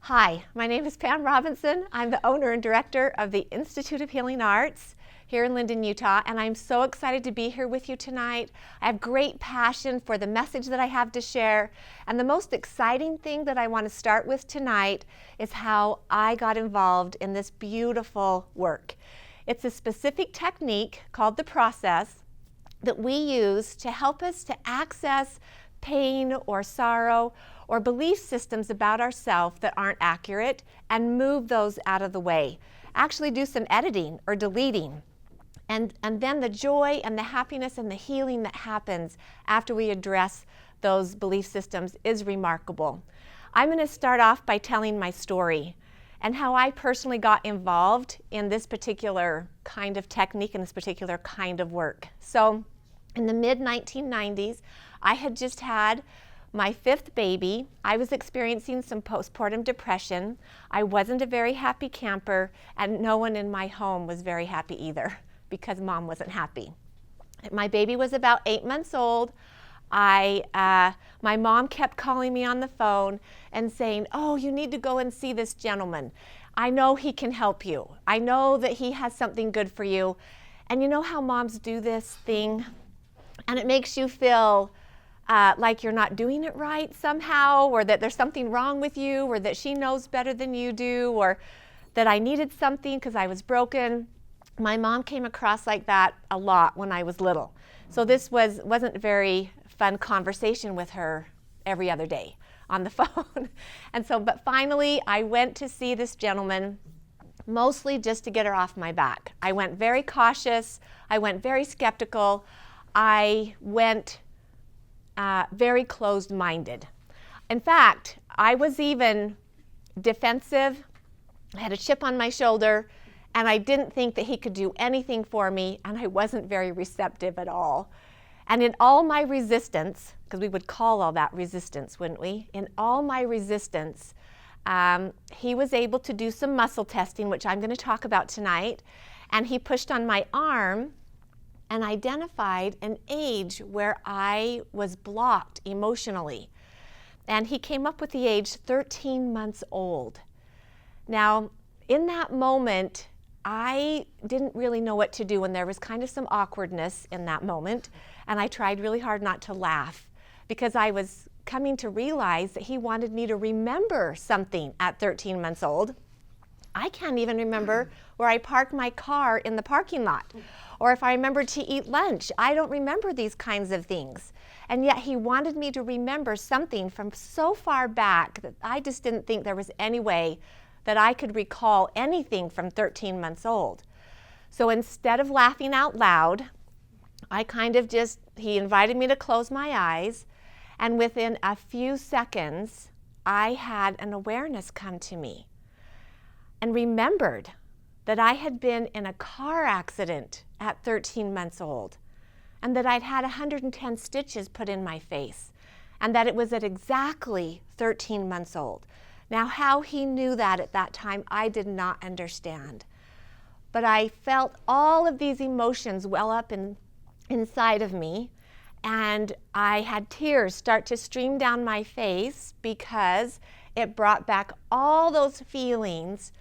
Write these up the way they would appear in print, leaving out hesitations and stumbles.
Hi, my name is Pam Robinson. I'm the owner and director of the Institute of Healing Arts here in Linden, Utah, and I'm so excited to be here with you tonight. I have great passion for the message that I have to share, and the most exciting thing that I want to start with tonight is how I got involved in this beautiful work. It's a specific technique called the process that we use to help us to access pain or sorrow or belief systems about ourselves that aren't accurate and move those out of the way. Actually do some editing or deleting. And then the joy and the happiness and the healing that happens after we address those belief systems is remarkable. I'm going to start off by telling my story and how I personally got involved in this particular kind of technique and this particular kind of work. So in the mid-1990s, I had just had my fifth baby. I was experiencing some postpartum depression. I wasn't a very happy camper, and no one in my home was very happy either because mom wasn't happy. My baby was about 8 months old. My mom kept calling me on the phone and saying, "Oh, you need to go and see this gentleman. I know he can help you. I know that he has something good for you." And you know how moms do this thing? And it makes you feel like you're not doing it right somehow, or that there's something wrong with you, or that she knows better than you do, or that I needed something because I was broken. My mom came across like that a lot when I was little. So this wasn't a very fun conversation with her every other day on the phone. But finally I went to see this gentleman, mostly just to get her off my back. I went very cautious. I went very skeptical. I went very closed-minded. In fact, I was even defensive. I had a chip on my shoulder, and I didn't think that he could do anything for me, and I wasn't very receptive at all. And in all my resistance, because we would call all that resistance, wouldn't we? In all my resistance, he was able to do some muscle testing, which I'm going to talk about tonight, and he pushed on my arm and identified an age where I was blocked emotionally. And he came up with the age 13 months old. Now, in that moment, I didn't really know what to do, and there was kind of some awkwardness in that moment, and I tried really hard not to laugh because I was coming to realize that he wanted me to remember something at 13 months old. I can't even remember where I parked my car in the parking lot, or if I remembered to eat lunch. I don't remember these kinds of things. And yet he wanted me to remember something from so far back that I just didn't think there was any way that I could recall anything from 13 months old. So instead of laughing out loud, he invited me to close my eyes, and within a few seconds, I had an awareness come to me and remembered that I had been in a car accident at 13 months old, and that I'd had 110 stitches put in my face, and that it was at exactly 13 months old. Now, how he knew that at that time, I did not understand. But I felt all of these emotions well up inside of me, and I had tears start to stream down my face because it brought back all those feelings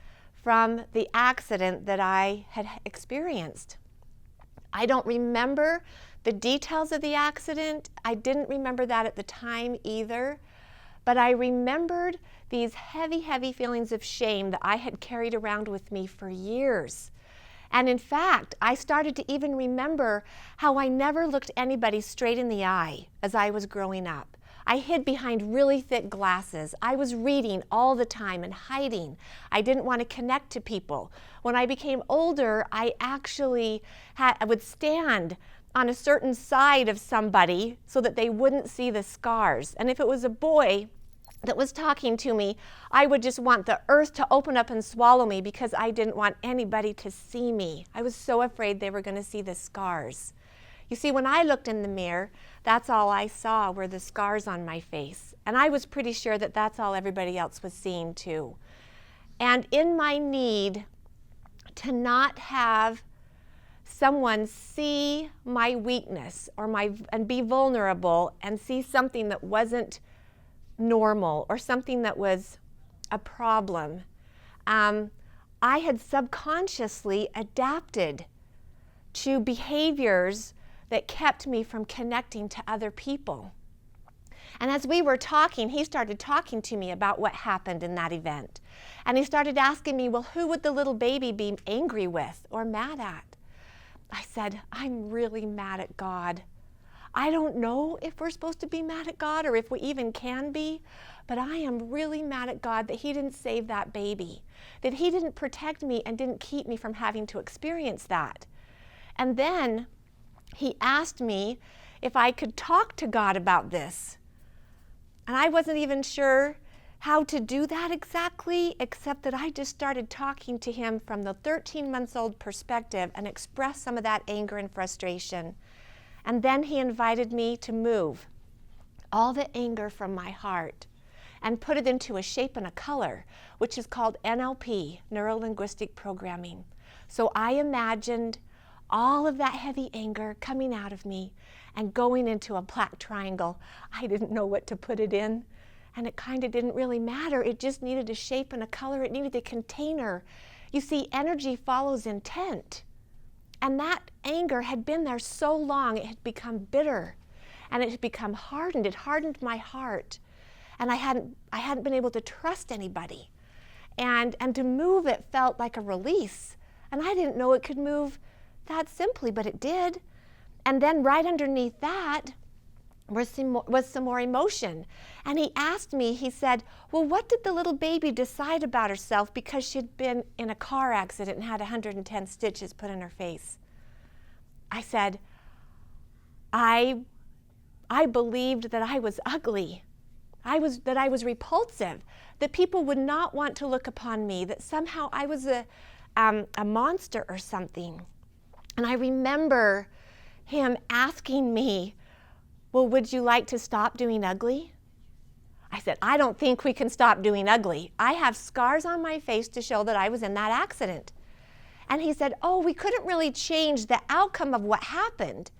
from the accident that I had experienced. I don't remember the details of the accident. I didn't remember that at the time either, but I remembered these heavy, heavy feelings of shame that I had carried around with me for years. And in fact, I started to even remember how I never looked anybody straight in the eye as I was growing up. I hid behind really thick glasses. I was reading all the time and hiding. I didn't want to connect to people. When I became older, I would stand on a certain side of somebody so that they wouldn't see the scars. And if it was a boy that was talking to me, I would just want the earth to open up and swallow me because I didn't want anybody to see me. I was so afraid they were going to see the scars. You see, when I looked in the mirror, that's all I saw were the scars on my face. And I was pretty sure that that's all everybody else was seeing too. And in my need to not have someone see my weakness and be vulnerable and see something that wasn't normal or something that was a problem. I had subconsciously adapted to behaviors that kept me from connecting to other people. And as we were talking, he started talking to me about what happened in that event. And he started asking me, well, who would the little baby be angry with or mad at? I said, I'm really mad at God. I don't know if we're supposed to be mad at God or if we even can be, but I am really mad at God that he didn't save that baby, that he didn't protect me and didn't keep me from having to experience that. And then he asked me if I could talk to God about this. And I wasn't even sure how to do that exactly, except that I just started talking to him from the 13-month-old perspective and expressed some of that anger and frustration. And then he invited me to move all the anger from my heart and put it into a shape and a color, which is called NLP, Neuro-Linguistic Programming. So I imagined all of that heavy anger coming out of me and going into a black triangle. I didn't know what to put it in, and it kind of didn't really matter. It just needed a shape and a color. It needed a container. You see, energy follows intent. And that anger had been there so long, it had become bitter, and it had become hardened. It hardened my heart, and I hadn't been able to trust anybody. And to move it felt like a release, and I didn't know it could move that simply, but it did. And then right underneath that was some more emotion. And he asked me, he said, well, what did the little baby decide about herself because she'd been in a car accident and had 110 stitches put in her face? I said, I believed that I was ugly. That I was repulsive, that people would not want to look upon me, that somehow I was a monster or something. And I remember him asking me, well, would you like to stop doing ugly? I said, I don't think we can stop doing ugly. I have scars on my face to show that I was in that accident. And he said, oh, we couldn't really change the outcome of what happened,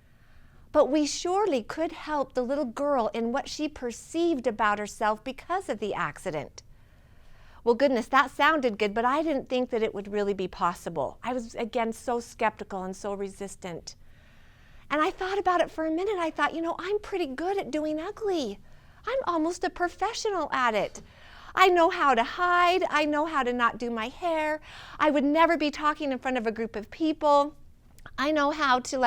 but we surely could help the little girl in what she perceived about herself because of the accident. Well, goodness, that sounded good, but I didn't think that it would really be possible. I was, again, so skeptical and so resistant. And I thought about it for a minute. I thought, I'm pretty good at doing ugly. I'm almost a professional at it. I know how to hide. I know how to not do my hair. I would never be talking in front of a group of people. I know how to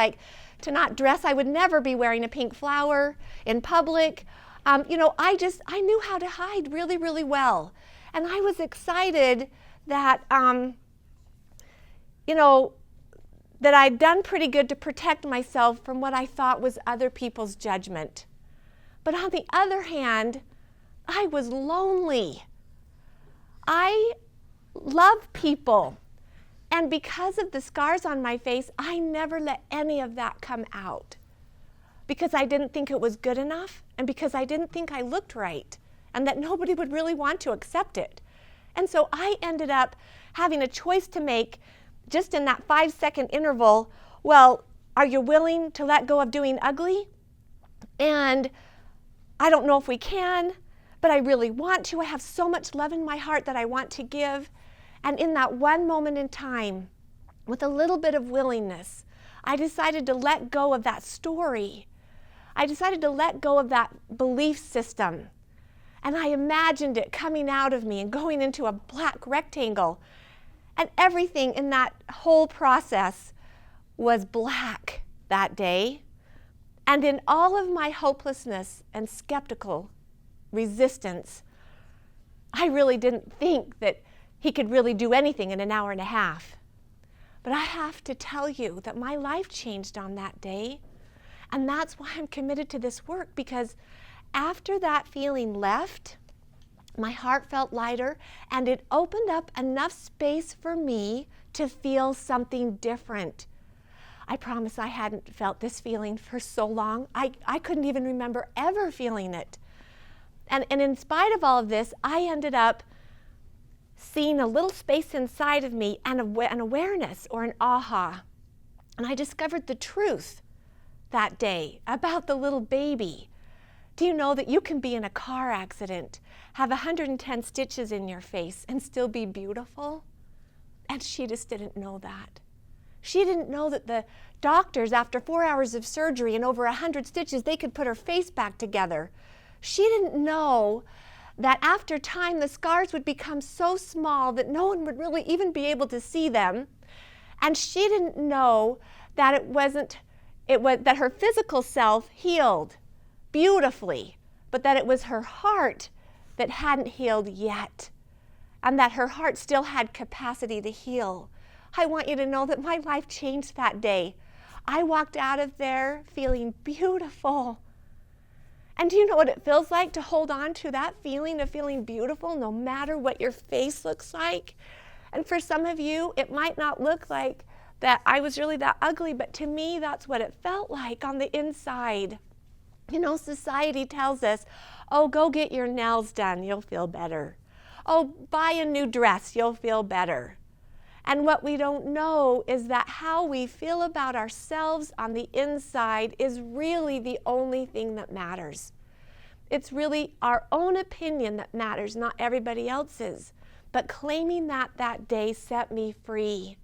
not dress. I would never be wearing a pink flower in public. I knew how to hide really, really well. And I was excited that, that I'd done pretty good to protect myself from what I thought was other people's judgment. But on the other hand, I was lonely. I love people. And because of the scars on my face, I never let any of that come out. Because I didn't think it was good enough, and because I didn't think I looked right, and that nobody would really want to accept it. And so I ended up having a choice to make just in that 5-second interval. Well, are you willing to let go of doing ugly? And I don't know if we can, but I really want to. I have so much love in my heart that I want to give. And in that one moment in time, with a little bit of willingness, I decided to let go of that story. I decided to let go of that belief system. And I imagined it coming out of me and going into a black rectangle. And everything in that whole process was black that day. And in all of my hopelessness and skeptical resistance, I really didn't think that he could really do anything in an hour and a half. But I have to tell you that my life changed on that day. And that's why I'm committed to this work, because after that feeling left, my heart felt lighter, and it opened up enough space for me to feel something different. I promise I hadn't felt this feeling for so long. I couldn't even remember ever feeling it. And in spite of all of this, I ended up seeing a little space inside of me and an awareness or an aha. And I discovered the truth that day about the little baby Do you know that you can be in a car accident, have 110 stitches in your face, and still be beautiful? And she just didn't know that. She didn't know that the doctors, after 4 hours of surgery and over 100 stitches, they could put her face back together. She didn't know that after time, the scars would become so small that no one would really even be able to see them. And she didn't know that that her physical self healed beautifully, but that it was her heart that hadn't healed yet, and that her heart still had capacity to heal. I want you to know that my life changed that day. I walked out of there feeling beautiful. And do you know what it feels like to hold on to that feeling of feeling beautiful no matter what your face looks like? And for some of you, it might not look like that I was really that ugly, but to me, that's what it felt like on the inside. You know, society tells us, oh, go get your nails done, you'll feel better. Oh, buy a new dress, you'll feel better. And what we don't know is that how we feel about ourselves on the inside is really the only thing that matters. It's really our own opinion that matters, not everybody else's. But claiming that day set me free.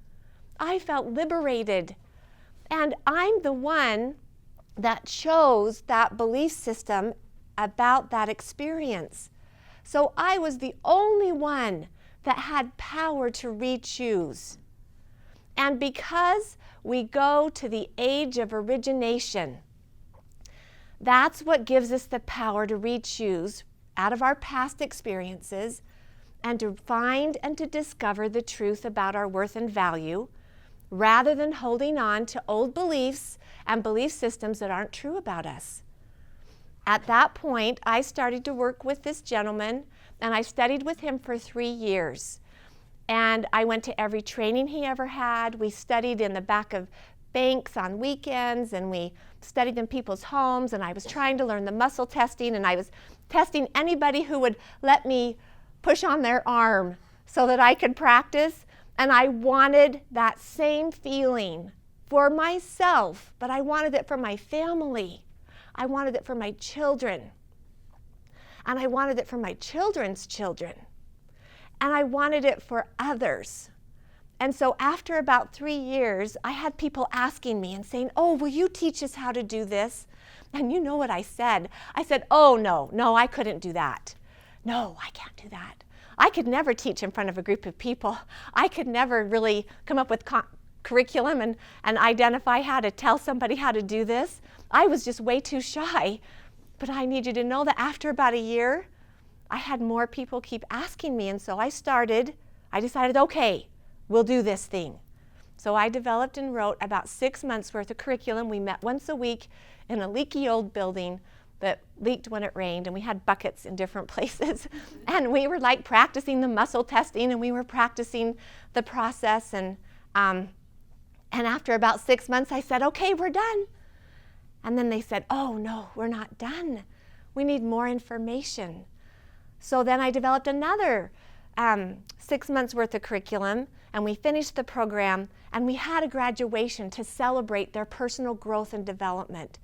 I felt liberated. And I'm the one that chose that belief system about that experience. So I was the only one that had power to re-choose. And because we go to the age of origination, that's what gives us the power to re-choose out of our past experiences and to find and to discover the truth about our worth and value, rather than holding on to old beliefs and belief systems that aren't true about us. At that point, I started to work with this gentleman, and I studied with him for 3 years. And I went to every training he ever had. We studied in the back of banks on weekends, and we studied in people's homes, and I was trying to learn the muscle testing, and I was testing anybody who would let me push on their arm so that I could practice. And I wanted that same feeling for myself, but I wanted it for my family. I wanted it for my children. And I wanted it for my children's children. And I wanted it for others. And so after about 3 years, I had people asking me and saying, oh, will you teach us how to do this? And you know what I said? I said, oh, no, I couldn't do that. No, I can't do that. I could never teach in front of a group of people. I could never really come up with curriculum and identify how to tell somebody how to do this. I was just way too shy. But I need you to know that after about a year, I had more people keep asking me. And so I decided, okay, we'll do this thing. So I developed and wrote about 6 months worth of curriculum. We met once a week in a leaky old building that leaked when it rained, and we had buckets in different places. And we were like practicing the muscle testing, and we were practicing the process. And after about 6 months, I said, okay, we're done. And then they said, oh, no, we're not done. We need more information. So then I developed another 6 months worth of curriculum, and we finished the program, and we had a graduation to celebrate their personal growth and development.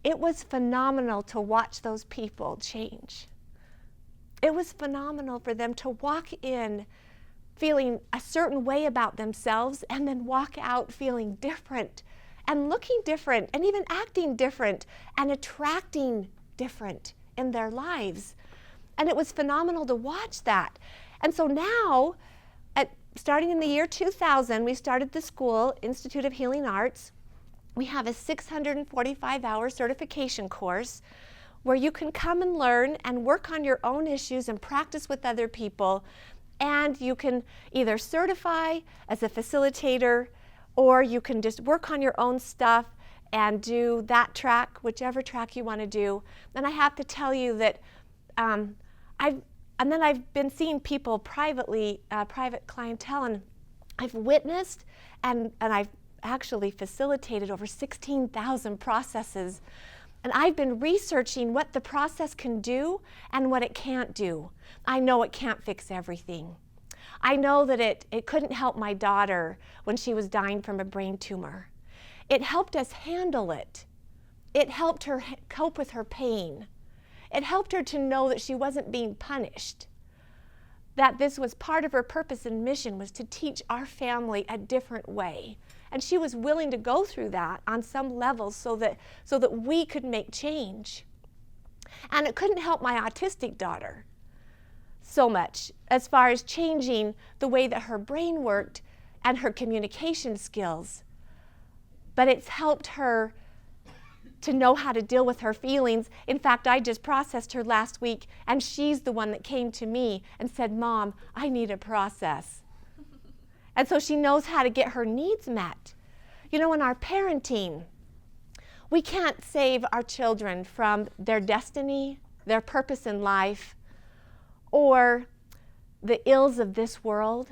It was phenomenal to watch those people change. It was phenomenal for them to walk in feeling a certain way about themselves and then walk out feeling different and looking different and even acting different and attracting different in their lives. And it was phenomenal to watch that. And so now, starting in the year 2000, we started the school, Institute of Healing Arts. We have a 645-hour certification course where you can come and learn and work on your own issues and practice with other people. And you can either certify as a facilitator, or you can just work on your own stuff and do that track, whichever track you want to do. And I have to tell you that I've been seeing people privately, private clientele, and I've witnessed and I've actually facilitated over 16,000 processes. And I've been researching what the process can do and what it can't do. I know it can't fix everything. I know that it couldn't help my daughter when she was dying from a brain tumor. It helped us handle it. It helped her cope with her pain. It helped her to know that she wasn't being punished, that this was part of her purpose and mission, was to teach our family a different way. And she was willing to go through that on some level so that we could make change. And it couldn't help my autistic daughter so much as far as changing the way that her brain worked and her communication skills. But it's helped her to know how to deal with her feelings. In fact, I just processed her last week, and she's the one that came to me and said, "Mom, I need a process." And so she knows how to get her needs met. You know, in our parenting, we can't save our children from their destiny, their purpose in life, or the ills of this world,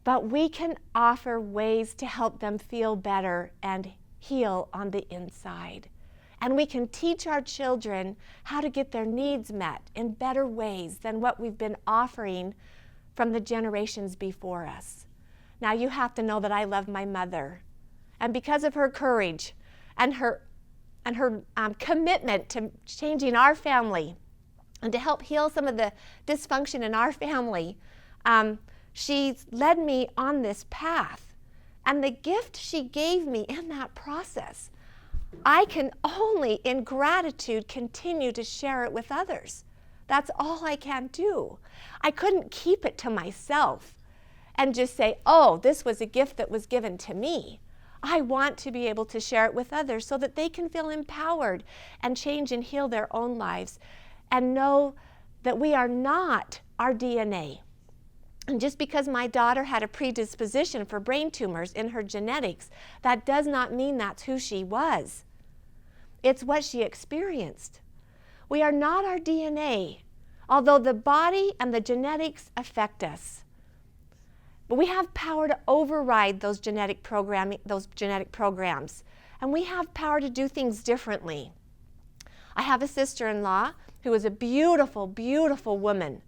but we can offer ways to help them feel better and heal on the inside. And we can teach our children how to get their needs met in better ways than what we've been offering from the generations before us. Now, you have to know that I love my mother. And because of her courage and her commitment to changing our family and to help heal some of the dysfunction in our family, she's led me on this path. And the gift she gave me in that process, I can only, in gratitude, continue to share it with others. That's all I can do. I couldn't keep it to myself and just say, "Oh, this was a gift that was given to me." I want to be able to share it with others so that they can feel empowered and change and heal their own lives and know that we are not our DNA. And just because my daughter had a predisposition for brain tumors in her genetics, that does not mean that's who she was. It's what she experienced. We are not our DNA, although the body and the genetics affect us. But we have power to override those genetic programs, and we have power to do things differently. I have a sister-in-law who is a beautiful, beautiful woman.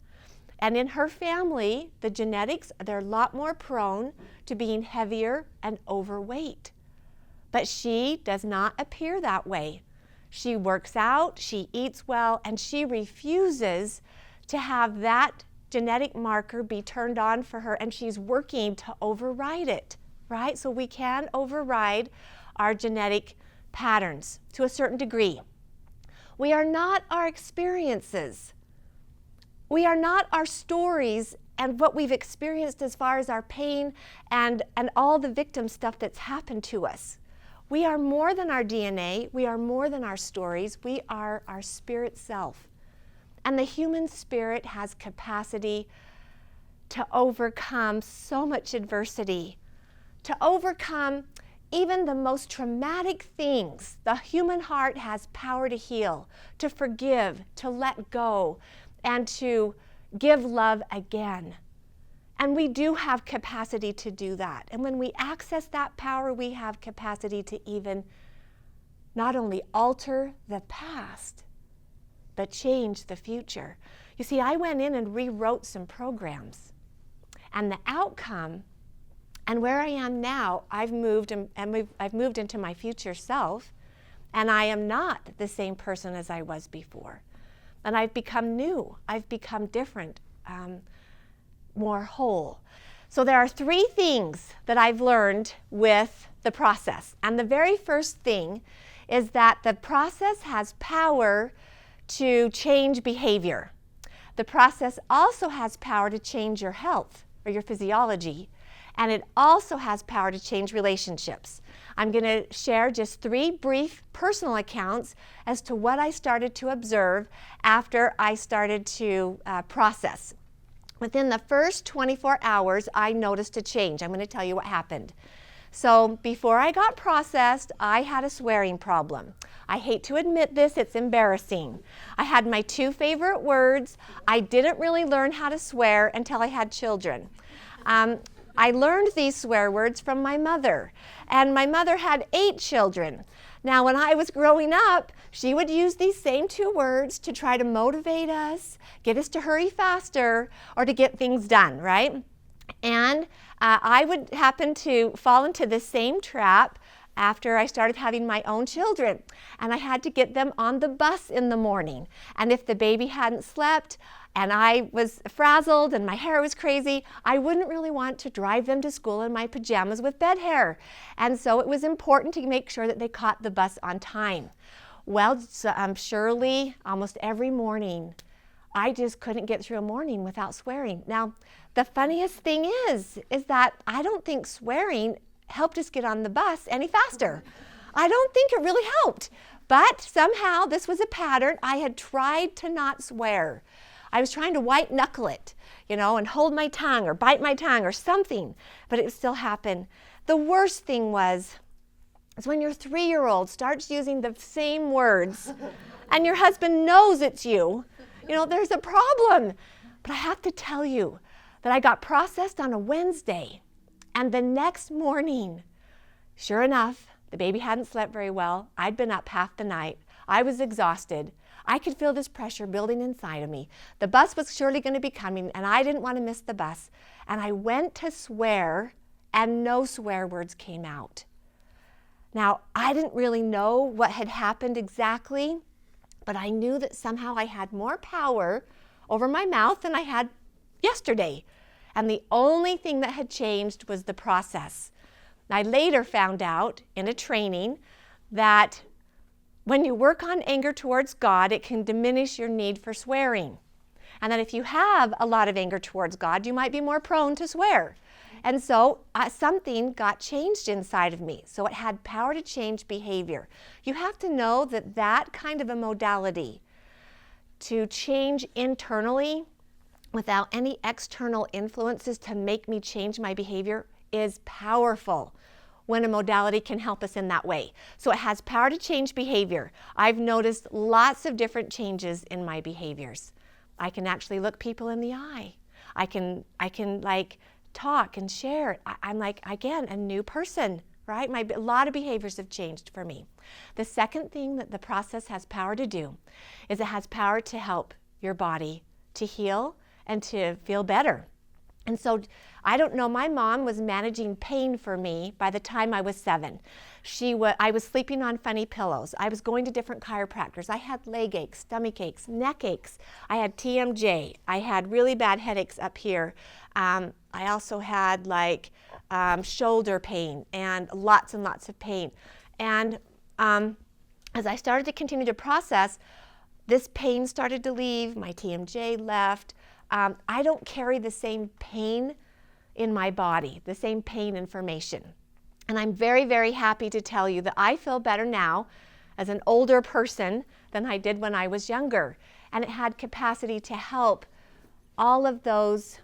And in her family, the genetics, they're a lot more prone to being heavier and overweight. But she does not appear that way. She works out, she eats well, and she refuses to have that genetic marker be turned on for her, and she's working to override it, right? So we can override our genetic patterns to a certain degree. We are not our experiences. We are not our stories and what we've experienced as far as our pain and all the victim stuff that's happened to us. We are more than our DNA. We are more than our stories. We are our spirit self. And the human spirit has capacity to overcome so much adversity, to overcome even the most traumatic things. The human heart has power to heal, to forgive, to let go, and to give love again. And we do have capacity to do that. And when we access that power, we have capacity to even not only alter the past, but change the future. You see, I went in and rewrote some programs. And the outcome, and where I am now, I've moved into my future self, and I am not the same person as I was before. And I've become new. I've become different, more whole. So there are 3 things that I've learned with the process. And the very first thing is that the process has power to change behavior. The process also has power to change your health or your physiology. And it also has power to change relationships. I'm going to share just 3 brief personal accounts as to what I started to observe after I started to process. Within the first 24 hours, I noticed a change. I'm going to tell you what happened. So before I got processed, I had a swearing problem. I hate to admit this, it's embarrassing. I had my 2 favorite words. I didn't really learn how to swear until I had children. I learned these swear words from my mother, and my mother had 8 children. Now, when I was growing up, she would use these same 2 words to try to motivate us, get us to hurry faster, or to get things done, right? And I would happen to fall into the same trap after I started having my own children, and I had to get them on the bus in the morning. And if the baby hadn't slept and I was frazzled and my hair was crazy, I wouldn't really want to drive them to school in my pajamas with bed hair. And so it was important to make sure that they caught the bus on time. Well, surely almost every morning, I just couldn't get through a morning without swearing. Now, the funniest thing is that I don't think swearing helped us get on the bus any faster. I don't think it really helped. But somehow this was a pattern. I had tried to not swear. I was trying to white knuckle it, and hold my tongue or bite my tongue or something, but it would still happen. The worst thing is when your 3-year-old starts using the same words and your husband knows it's you, there's a problem. But I have to tell you that I got processed on a Wednesday, and the next morning, sure enough, the baby hadn't slept very well. I'd been up half the night. I was exhausted. I could feel this pressure building inside of me. The bus was surely going to be coming, and I didn't want to miss the bus. And I went to swear, and no swear words came out. Now, I didn't really know what had happened exactly, but I knew that somehow I had more power over my mouth than I had yesterday. And the only thing that had changed was the process. I later found out in a training that when you work on anger towards God, it can diminish your need for swearing. And that if you have a lot of anger towards God, you might be more prone to swear. And so something got changed inside of me. So it had power to change behavior. You have to know that that kind of a modality to change internally without any external influences to make me change my behavior is powerful when a modality can help us in that way. So it has power to change behavior. I've noticed lots of different changes in my behaviors. I can actually look people in the eye. I can talk and share. I'm again, a new person, right? A lot of behaviors have changed for me. The second thing that the process has power to do is it has power to help your body to heal and to feel better. And so, I don't know, my mom was managing pain for me by the time I was 7. I was sleeping on funny pillows. I was going to different chiropractors. I had leg aches, stomach aches, neck aches. I had TMJ. I had really bad headaches up here. I also had shoulder pain and lots of pain. And as I started to continue to process, this pain started to leave, my TMJ left. I don't carry the same pain in my body, the same pain information. And I'm very, very happy to tell you that I feel better now as an older person than I did when I was younger. And it had capacity to help all of those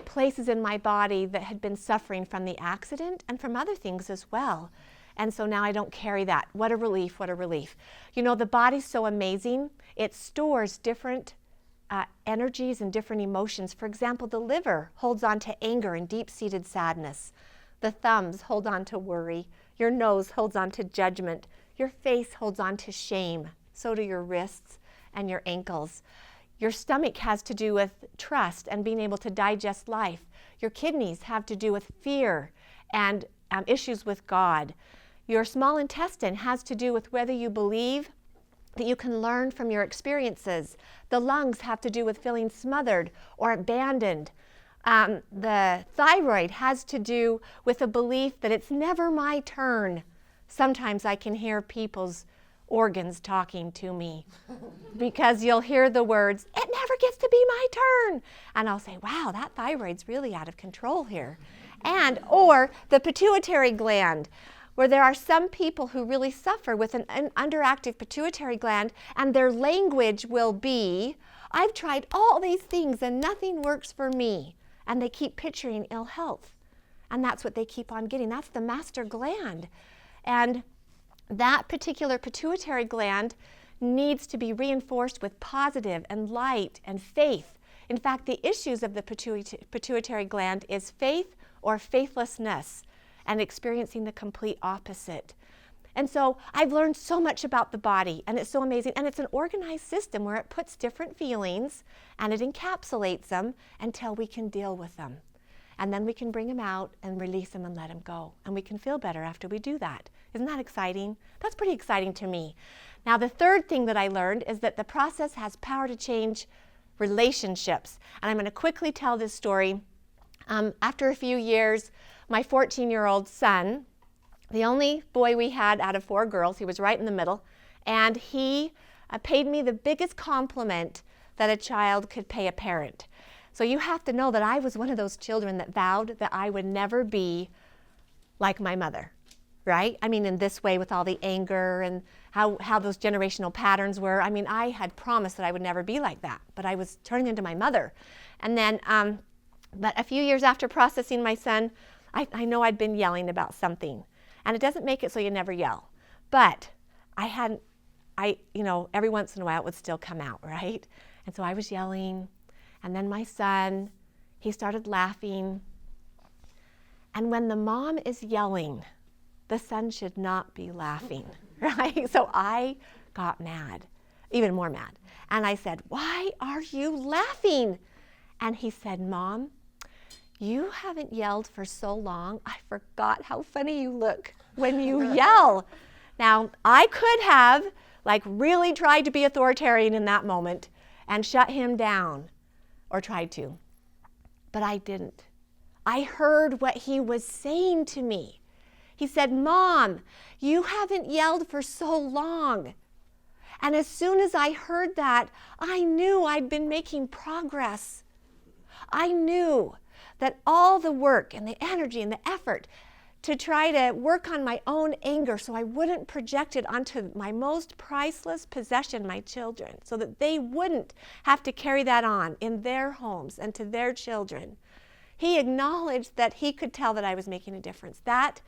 places in my body that had been suffering from the accident and from other things as well. And so now I don't carry that. What a relief, what a relief. The body's so amazing. It stores different energies and different emotions. For example, the liver holds on to anger and deep-seated sadness. The thumbs hold on to worry. Your nose holds on to judgment. Your face holds on to shame. So do your wrists and your ankles. Your stomach has to do with trust and being able to digest life. Your kidneys have to do with fear and issues with God. Your small intestine has to do with whether you believe that you can learn from your experiences. The lungs have to do with feeling smothered or abandoned. The thyroid has to do with a belief that it's never my turn. Sometimes I can hear people's organs talking to me because you'll hear the words, "It never gets to be my turn." And I'll say, wow, that thyroid's really out of control here. Or the pituitary gland, where there are some people who really suffer with an underactive pituitary gland, and their language will be, "I've tried all these things and nothing works for me." And they keep picturing ill health. And that's what they keep on getting. That's the master gland. And that particular pituitary gland needs to be reinforced with positive and light and faith. In fact, the issues of the pituitary gland is faith or faithlessness, and experiencing the complete opposite. And so I've learned so much about the body, and it's so amazing. And it's an organized system where it puts different feelings and it encapsulates them until we can deal with them. And then we can bring him out and release him and let him go. And we can feel better after we do that. Isn't that exciting? That's pretty exciting to me. Now, the third thing that I learned is that the process has power to change relationships. And I'm going to quickly tell this story. After a few years, my 14-year-old son, the only boy we had out of 4 girls, he was right in the middle, and he paid me the biggest compliment that a child could pay a parent. So you have to know that I was one of those children that vowed that I would never be like my mother, right? I mean, in this way, with all the anger and how those generational patterns were. I mean, I had promised that I would never be like that, but I was turning into my mother. And then, but a few years after processing my son, I know I'd been yelling about something. And it doesn't make it so you never yell. But every once in a while it would still come out, right? And so I was yelling. And then my son, he started laughing. And when the mom is yelling, the son should not be laughing, right? So I got mad, even more mad. And I said, "Why are you laughing?" And he said, "Mom, you haven't yelled for so long. I forgot how funny you look when you yell." Now, I could have really tried to be authoritarian in that moment and shut him down, or tried to, but I didn't. I heard what he was saying to me. He said, "Mom, you haven't yelled for so long." And as soon as I heard that, I knew I'd been making progress. I knew that all the work and the energy and the effort to try to work on my own anger so I wouldn't project it onto my most priceless possession, my children, so that they wouldn't have to carry that on in their homes and to their children. He acknowledged that he could tell that I was making a difference. That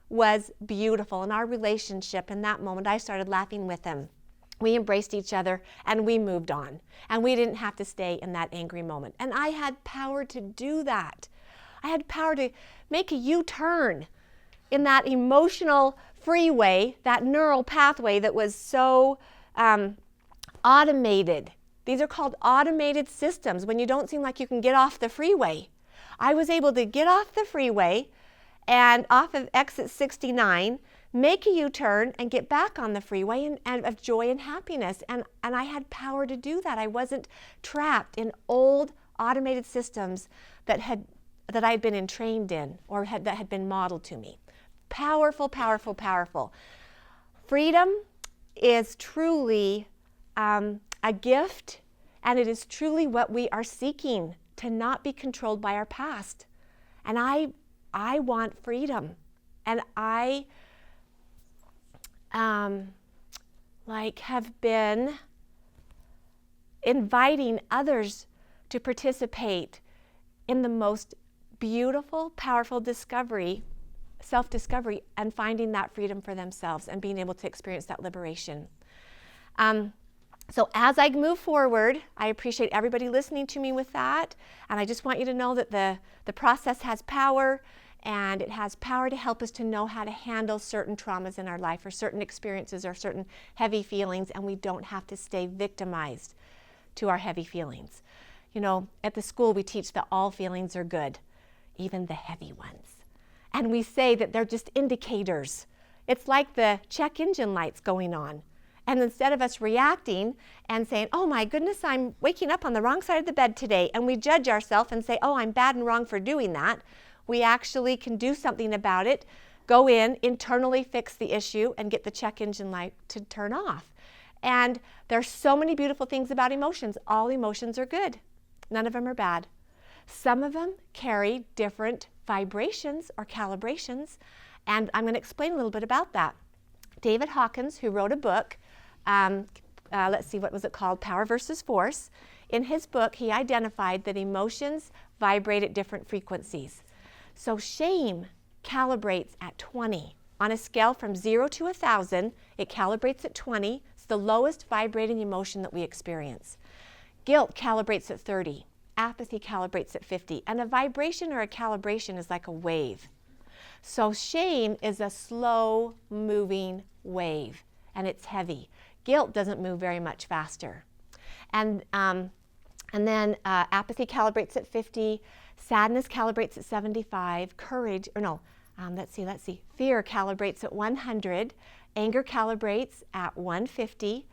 was beautiful. In our relationship, in that moment, I started laughing with him. We embraced each other and we moved on. And we didn't have to stay in that angry moment. And I had power to do that. I had power to make a U-turn in that emotional freeway, that neural pathway that was so automated. These are called automated systems when you don't seem like you can get off the freeway. I was able to get off the freeway and off of exit 69, make a U-turn and get back on the freeway and of joy and happiness. And I had power to do that. I wasn't trapped in old automated systems that I had been entrained in or that had been modeled to me. Powerful, powerful, powerful. Freedom is truly a gift, and it is truly what we are seeking, to not be controlled by our past. And I want freedom. And I have been inviting others to participate in the most beautiful, powerful self-discovery, and finding that freedom for themselves and being able to experience that liberation. So as I move forward, I appreciate everybody listening to me with that. And I just want you to know that the process has power, and it has power to help us to know how to handle certain traumas in our life or certain experiences or certain heavy feelings, and we don't have to stay victimized to our heavy feelings. You know, at the school we teach that all feelings are good, even the heavy ones. And we say that they're just indicators. It's like the check engine lights going on. And instead of us reacting and saying, "Oh my goodness, I'm waking up on the wrong side of the bed today," and we judge ourselves and say, "Oh, I'm bad and wrong for doing that," we actually can do something about it, go in, internally fix the issue, and get the check engine light to turn off. And there's so many beautiful things about emotions. All emotions are good. None of them are bad. Some of them carry different vibrations or calibrations, and I'm going to explain a little bit about that. David Hawkins, who wrote a book, let's see, what was it called? Power versus Force. In his book, he identified that emotions vibrate at different frequencies. So shame calibrates at 20. On a scale from 0 to 1,000, it calibrates at 20. It's the lowest vibrating emotion that we experience. Guilt calibrates at 30. Apathy calibrates at 50. And a vibration or a calibration is like a wave. So shame is a slow moving wave, and it's heavy. Guilt doesn't move very much faster. And then apathy calibrates at 50. Sadness calibrates at 75. Fear calibrates at 100. Anger calibrates at 150.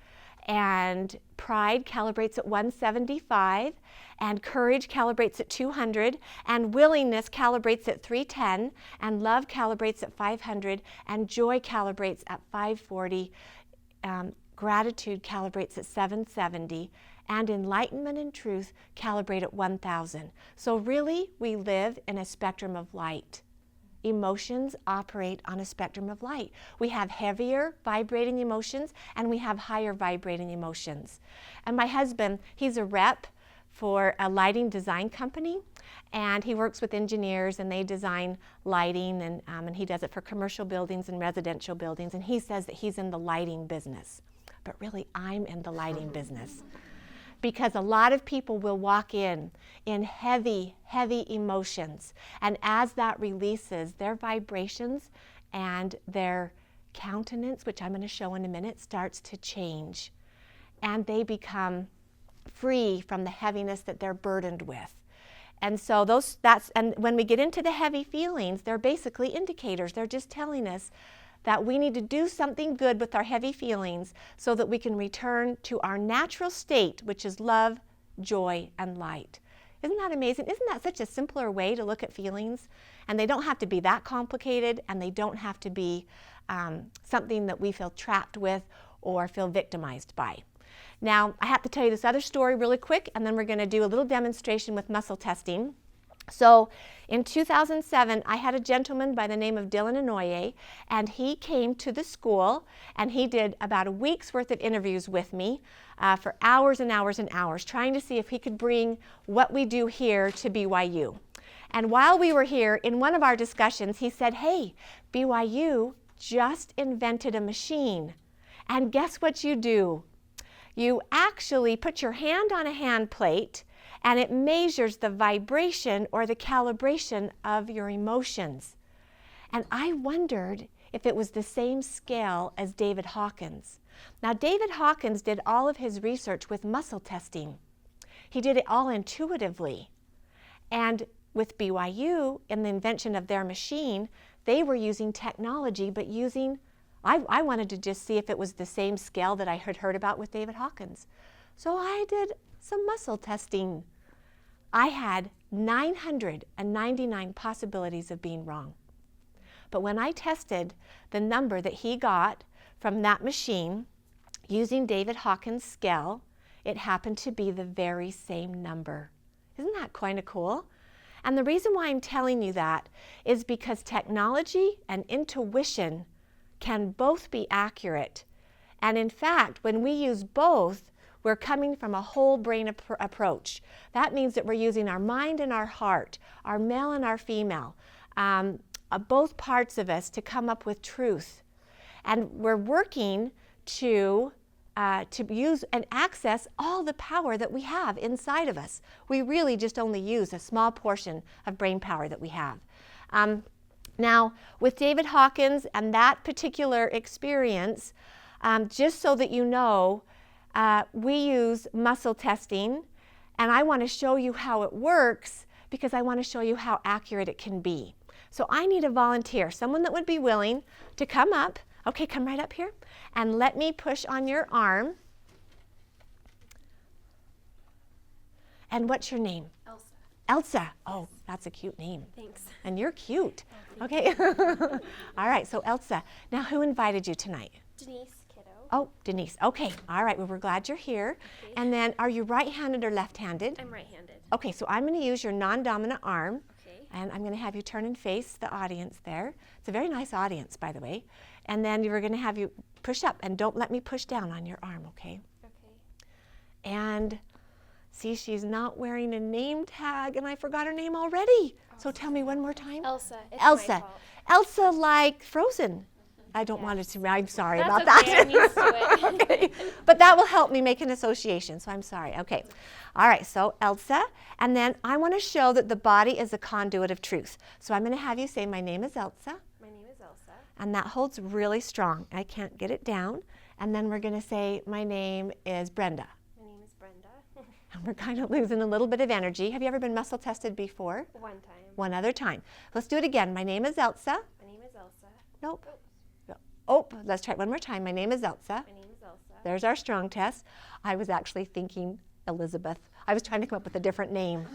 And pride calibrates at 175. And courage calibrates at 200. And willingness calibrates at 310. And love calibrates at 500. And joy calibrates at 540. Gratitude calibrates at 770. And enlightenment and truth calibrate at 1000. So really, we live in a spectrum of light. Emotions operate on a spectrum of light. We have heavier vibrating emotions and we have higher vibrating emotions. And my husband, he's a rep for a lighting design company, and he works with engineers and they design lighting, and he does it for commercial buildings and residential buildings, and he says that he's in the lighting business. But really, I'm in the lighting business. Because a lot of people will walk in heavy, heavy emotions. And as that releases, their vibrations and their countenance, which I'm going to show in a minute, starts to change. And they become free from the heaviness that they're burdened with. And so and when we get into the heavy feelings, they're basically indicators. They're just telling us that we need to do something good with our heavy feelings so that we can return to our natural state, which is love, joy, and light. Isn't that amazing? Isn't that such a simpler way to look at feelings? And they don't have to be that complicated, and they don't have to be something that we feel trapped with or feel victimized by. Now, I have to tell you this other story really quick, and then we're going to do a little demonstration with muscle testing. So in 2007, I had a gentleman by the name of Dylan Inouye, and he came to the school, and he did about a week's worth of interviews with me for hours and hours and hours, trying to see if he could bring what we do here to BYU. And while we were here, in one of our discussions, he said, "Hey, BYU just invented a machine. And guess what you do? You actually put your hand on a hand plate, and it measures the vibration or the calibration of your emotions." And I wondered if it was the same scale as David Hawkins. Now, David Hawkins did all of his research with muscle testing. He did it all intuitively. And with BYU, in the invention of their machine, they were using technology, but I wanted to just see if it was the same scale that I had heard about with David Hawkins. So I did some muscle testing. I had 999 possibilities of being wrong. But when I tested the number that he got from that machine using David Hawkins' scale, it happened to be the very same number. Isn't that kind of cool? And the reason why I'm telling you that is because technology and intuition can both be accurate. And in fact, when we use both, we're coming from a whole brain approach. That means that we're using our mind and our heart, our male and our female, both parts of us to come up with truth. And we're working to use and access all the power that we have inside of us. We really just only use a small portion of brain power that we have. Now, with David Hawkins and that particular experience, just so that you know, we use muscle testing, and I want to show you how it works because I want to show you how accurate it can be. So I need a volunteer, someone that would be willing to come up. Okay, come right up here and let me push on your arm. And what's your name? Elsa. Elsa. Oh, that's a cute name. Thanks. And you're cute. Oh, okay. All right, so Elsa, now who invited you tonight? Denise, kiddo. Oh, Denise. Okay. All right, well, we're glad you're here. Okay. And then, are you right-handed or left-handed? I'm right-handed. Okay, so I'm going to use your non-dominant arm. Okay. And I'm going to have you turn and face the audience there. It's a very nice audience, by the way. And then we're going to have you push up, and don't let me push down on your arm, okay? Okay. And see, she's not wearing a name tag, and I forgot her name already. So tell me one more time. Elsa. It's Elsa. My fault. Elsa, like Frozen. I don't want it to. I'm sorry That's about okay, that. I'm used to it. Okay. But that will help me make an association, so I'm sorry. Okay. All right, so Elsa, and then I want to show that the body is a conduit of truth. So I'm going to have you say, "My name is Elsa." My name is Elsa. And that holds really strong. I can't get it down. And then we're going to say, "My name is Brenda." My name is Brenda. And we're kind of losing a little bit of energy. Have you ever been muscle tested before? One time. One other time. Let's do it again. My name is Elsa. My name is Elsa. Nope. Oh, let's try it one more time. My name is Elsa. My name is Elsa. There's our strong test. I was actually thinking Elizabeth. I was trying to come up with a different name.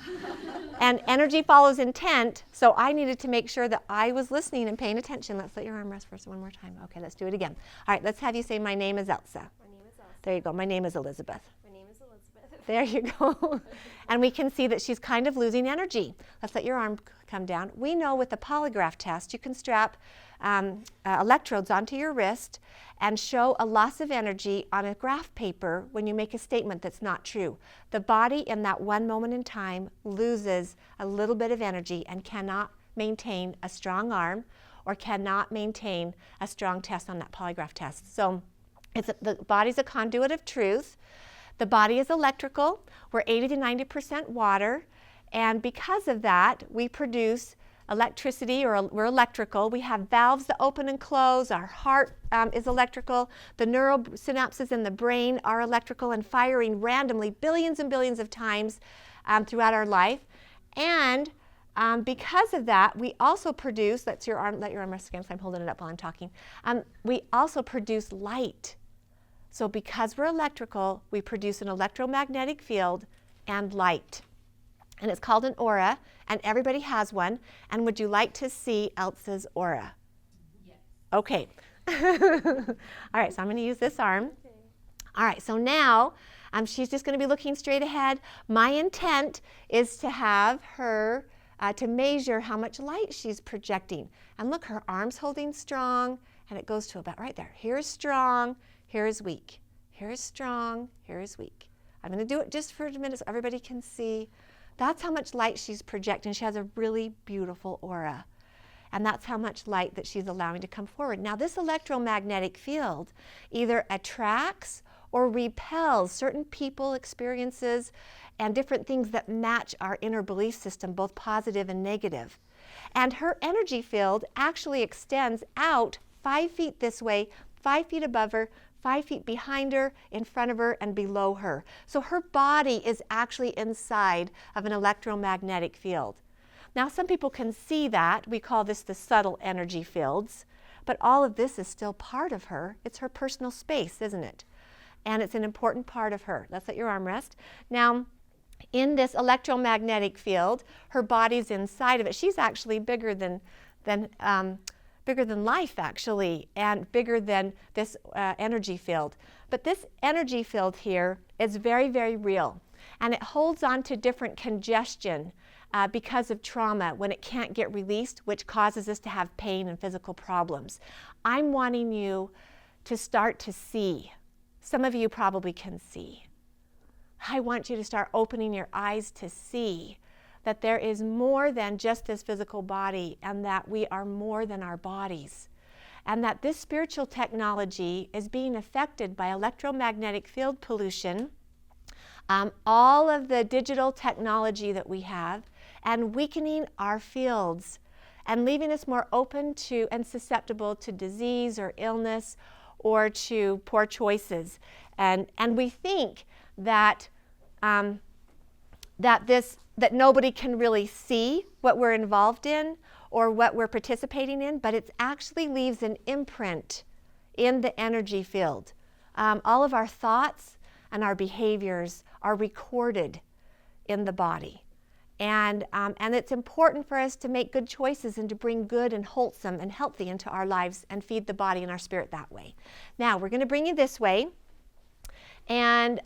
And energy follows intent, so I needed to make sure that I was listening and paying attention. Let's let your arm rest first one more time. Okay, let's do it again. All right, let's have you say, my name is Elsa. My name is Elsa. There you go. My name is Elizabeth. My name is Elizabeth. There you go. And we can see that she's kind of losing energy. Let's let your arm come down. We know with the polygraph test, you can strap electrodes onto your wrist and show a loss of energy on a graph paper when you make a statement that's not true. The body in that one moment in time loses a little bit of energy and cannot maintain a strong arm or cannot maintain a strong test on that polygraph test. So the body's a conduit of truth. The body is electrical. We're 80 to 90% water. And because of that, we produce electricity, or we're electrical. We have valves that open and close. Our heart is electrical. The neural synapses in the brain are electrical and firing randomly billions and billions of times throughout our life. And because of that, we also produce, let your arm rest again, because I'm holding it up while I'm talking. We also produce light. So because we're electrical, we produce an electromagnetic field and light. And it's called an aura, and everybody has one. And would you like to see Elsa's aura? Yes. Okay. All right, so I'm going to use this arm. Okay. All right, so now she's just going to be looking straight ahead. My intent is to have her, to measure how much light she's projecting. And look, her arm's holding strong, and it goes to about right there. Here's strong, here is weak. Here is strong, here is weak. I'm going to do it just for a minute so everybody can see. That's how much light she's projecting. She has a really beautiful aura. And that's how much light that she's allowing to come forward. Now, this electromagnetic field either attracts or repels certain people, experiences, and different things that match our inner belief system, both positive and negative. And her energy field actually extends out 5 feet this way, 5 feet above her, 5 feet behind her, in front of her, and below her. So her body is actually inside of an electromagnetic field. Now, some people can see that. We call this the subtle energy fields. But all of this is still part of her. It's her personal space, isn't it? And it's an important part of her. Let's let your arm rest. Now, in this electromagnetic field, her body's inside of it. She's actually bigger than life, actually, and bigger than this energy field. But this energy field here is very, very real. And it holds on to different congestion because of trauma when it can't get released, which causes us to have pain and physical problems. I'm wanting you to start to see. Some of you probably can see. I want you to start opening your eyes to see that there is more than just this physical body, and that we are more than our bodies. And that this spiritual technology is being affected by electromagnetic field pollution, all of the digital technology that we have, and weakening our fields, and leaving us more open to and susceptible to disease or illness or to poor choices. And we think that that nobody can really see what we're involved in or what we're participating in, but it actually leaves an imprint in the energy field. All of our thoughts and our behaviors are recorded in the body. And it's important for us to make good choices and to bring good and wholesome and healthy into our lives and feed the body and our spirit that way. Now, we're going to bring you this way. And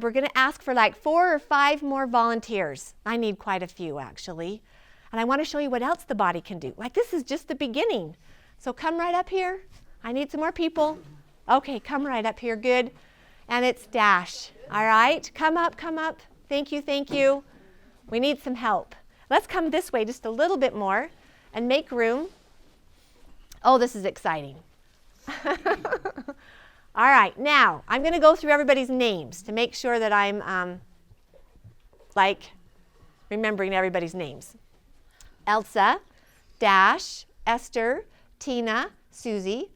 we're going to ask for like 4 or 5 more volunteers. I need quite a few, actually. And I want to show you what else the body can do. Like, this is just the beginning. So come right up here. I need some more people. Okay, come right up here. Good. And it's Dash. All right? Come up, come up. Thank you, thank you. We need some help. Let's come this way just a little bit more and make room. Oh, this is exciting. All right, now I'm going to go through everybody's names to make sure that I'm remembering everybody's names. Elsa, Dash, Esther, Tina, Susie.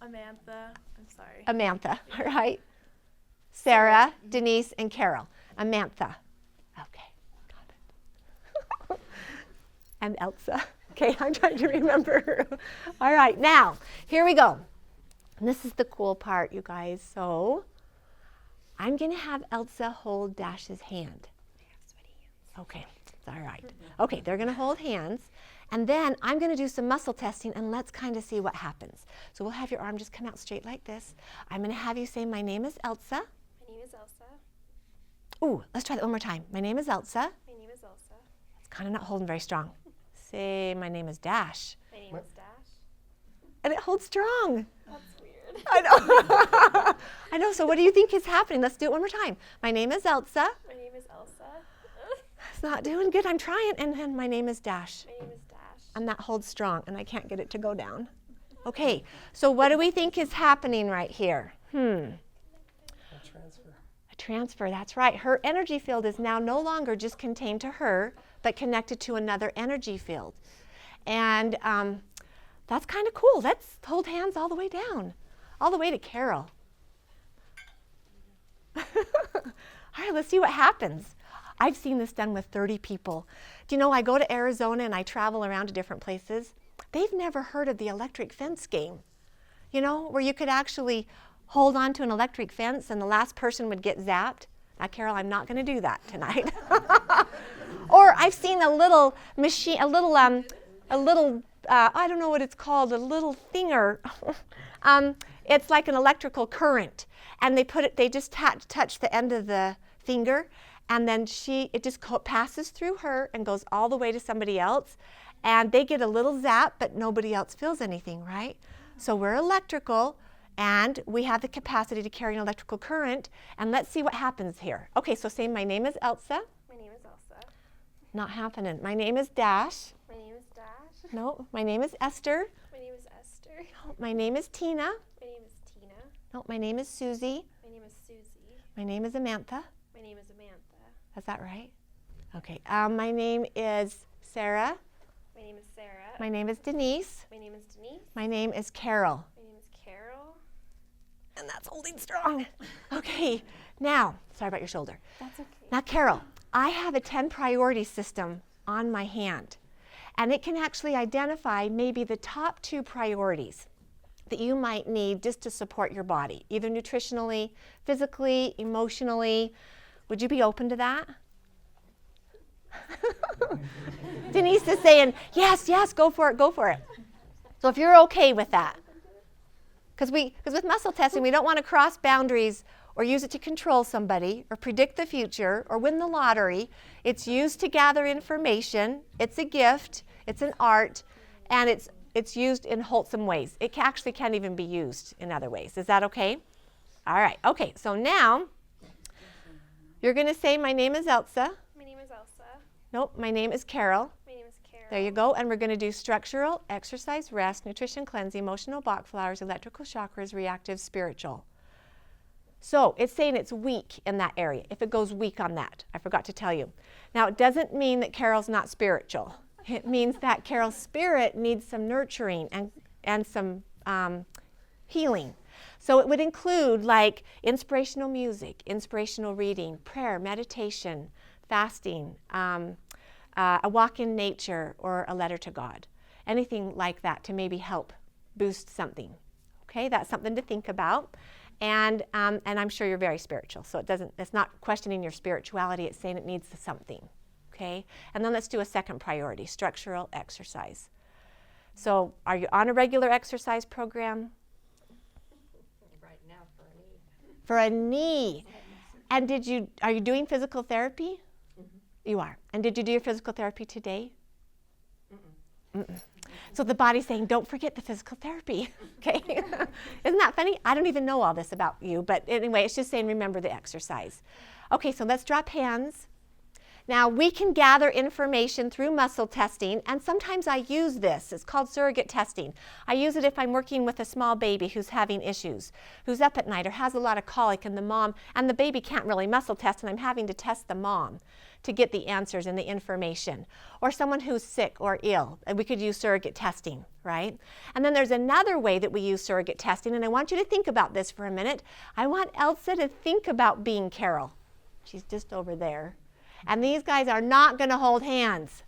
Amantha. I'm sorry. Amantha, all right. Sarah, Denise, and Carol. Amantha. Okay, got it. And Elsa. Okay, I'm trying to remember. All right, now, here we go. And this is the cool part, you guys. So I'm going to have Elsa hold Dash's hand. Okay, all right. Okay, they're going to hold hands. And then I'm going to do some muscle testing, and let's kind of see what happens. So we'll have your arm just come out straight like this. I'm going to have you say, my name is Elsa. My name is Elsa. Ooh, let's try that one more time. My name is Elsa. My name is Elsa. It's kind of not holding very strong. Say, my name is Dash. My name is Dash. And it holds strong. That's weird. I know. I know. So what do you think is happening? Let's do it one more time. My name is Elsa. My name is Elsa. It's not doing good. I'm trying. And then my name is Dash. My name is Dash. And that holds strong, and I can't get it to go down. Okay. So what do we think is happening right here? A transfer. That's right. Her energy field is now no longer just contained to her, but connected to another energy field. And that's kind of cool. Let's hold hands all the way down, all the way to Carol. All right, let's see what happens. I've seen this done with 30 people. Do you know, I go to Arizona and I travel around to different places. They've never heard of the electric fence game, you know, where you could actually hold on to an electric fence and the last person would get zapped. Now, Carol, I'm not going to do that tonight. Or I've seen a little machine, I don't know what it's called, a little thinger. It's like an electrical current, and they just touch the end of the finger, and then it just passes through her and goes all the way to somebody else, and they get a little zap, but nobody else feels anything, right? So we're electrical, and we have the capacity to carry an electrical current, and let's see what happens here. Okay, so say, my name is Elsa. My name is Elsa. Not happening. My name is Dash. My name is Dash. No, my name is Esther. My name is Esther. No, my name is Tina. My name is Tina. No, my name is Susie. My name is Susie. My name is Amantha. My name is Amantha. Is that right? Okay. My name is Sarah. My name is Sarah. My name is Denise. My name is Denise. My name is Carol. My name is Carol. And that's holding strong. Okay. Now, sorry about your shoulder. That's okay. Now, Carol, I have a 10 priority system on my hand, and it can actually identify maybe the top 2 priorities that you might need just to support your body, either nutritionally, physically, emotionally. Would you be open to that? Denise is saying, yes, go for it, go for it. So if you're okay with that, because with muscle testing, we don't want to cross boundaries or use it to control somebody or predict the future or win the lottery. It's used to gather information. It's a gift. It's an art. And it's used in wholesome ways. It actually can't even be used in other ways. Is that okay? All right. Okay. So now you're going to say, my name is Elsa. My name is Elsa. Nope. My name is Carol. My name is Carol. There you go. And we're going to do structural, exercise, rest, nutrition, cleanse, emotional, Bach flowers, electrical chakras, reactive, spiritual. So it's saying it's weak in that area, if it goes weak on that. I forgot to tell you. Now, it doesn't mean that Carol's not spiritual. It means that Carol's spirit needs some nurturing and some healing. So it would include like inspirational music, inspirational reading, prayer, meditation, fasting, a walk in nature, or a letter to God. Anything like that to maybe help boost something. Okay, that's something to think about. And I'm sure you're very spiritual, so it's not questioning your spirituality, it's saying it needs something, okay? And then let's do a second priority, structural exercise. So are you on a regular exercise program? Right now for a knee. For a knee. And are you doing physical therapy? Mm-hmm. You are. And did you do your physical therapy today? Mm-mm. Mm-mm. So the body's saying, don't forget the physical therapy, okay? Isn't that funny? I don't even know all this about you, but anyway, it's just saying remember the exercise. Okay, so let's drop hands. Now, we can gather information through muscle testing, and sometimes I use this. It's called surrogate testing. I use it if I'm working with a small baby who's having issues, who's up at night or has a lot of colic, and the mom and the baby can't really muscle test, and I'm having to test the mom to get the answers and the information. Or someone who's sick or ill, and we could use surrogate testing, right? And then there's another way that we use surrogate testing, and I want you to think about this for a minute. I want Elsa to think about being Carol. She's just over there. And these guys are not going to hold hands.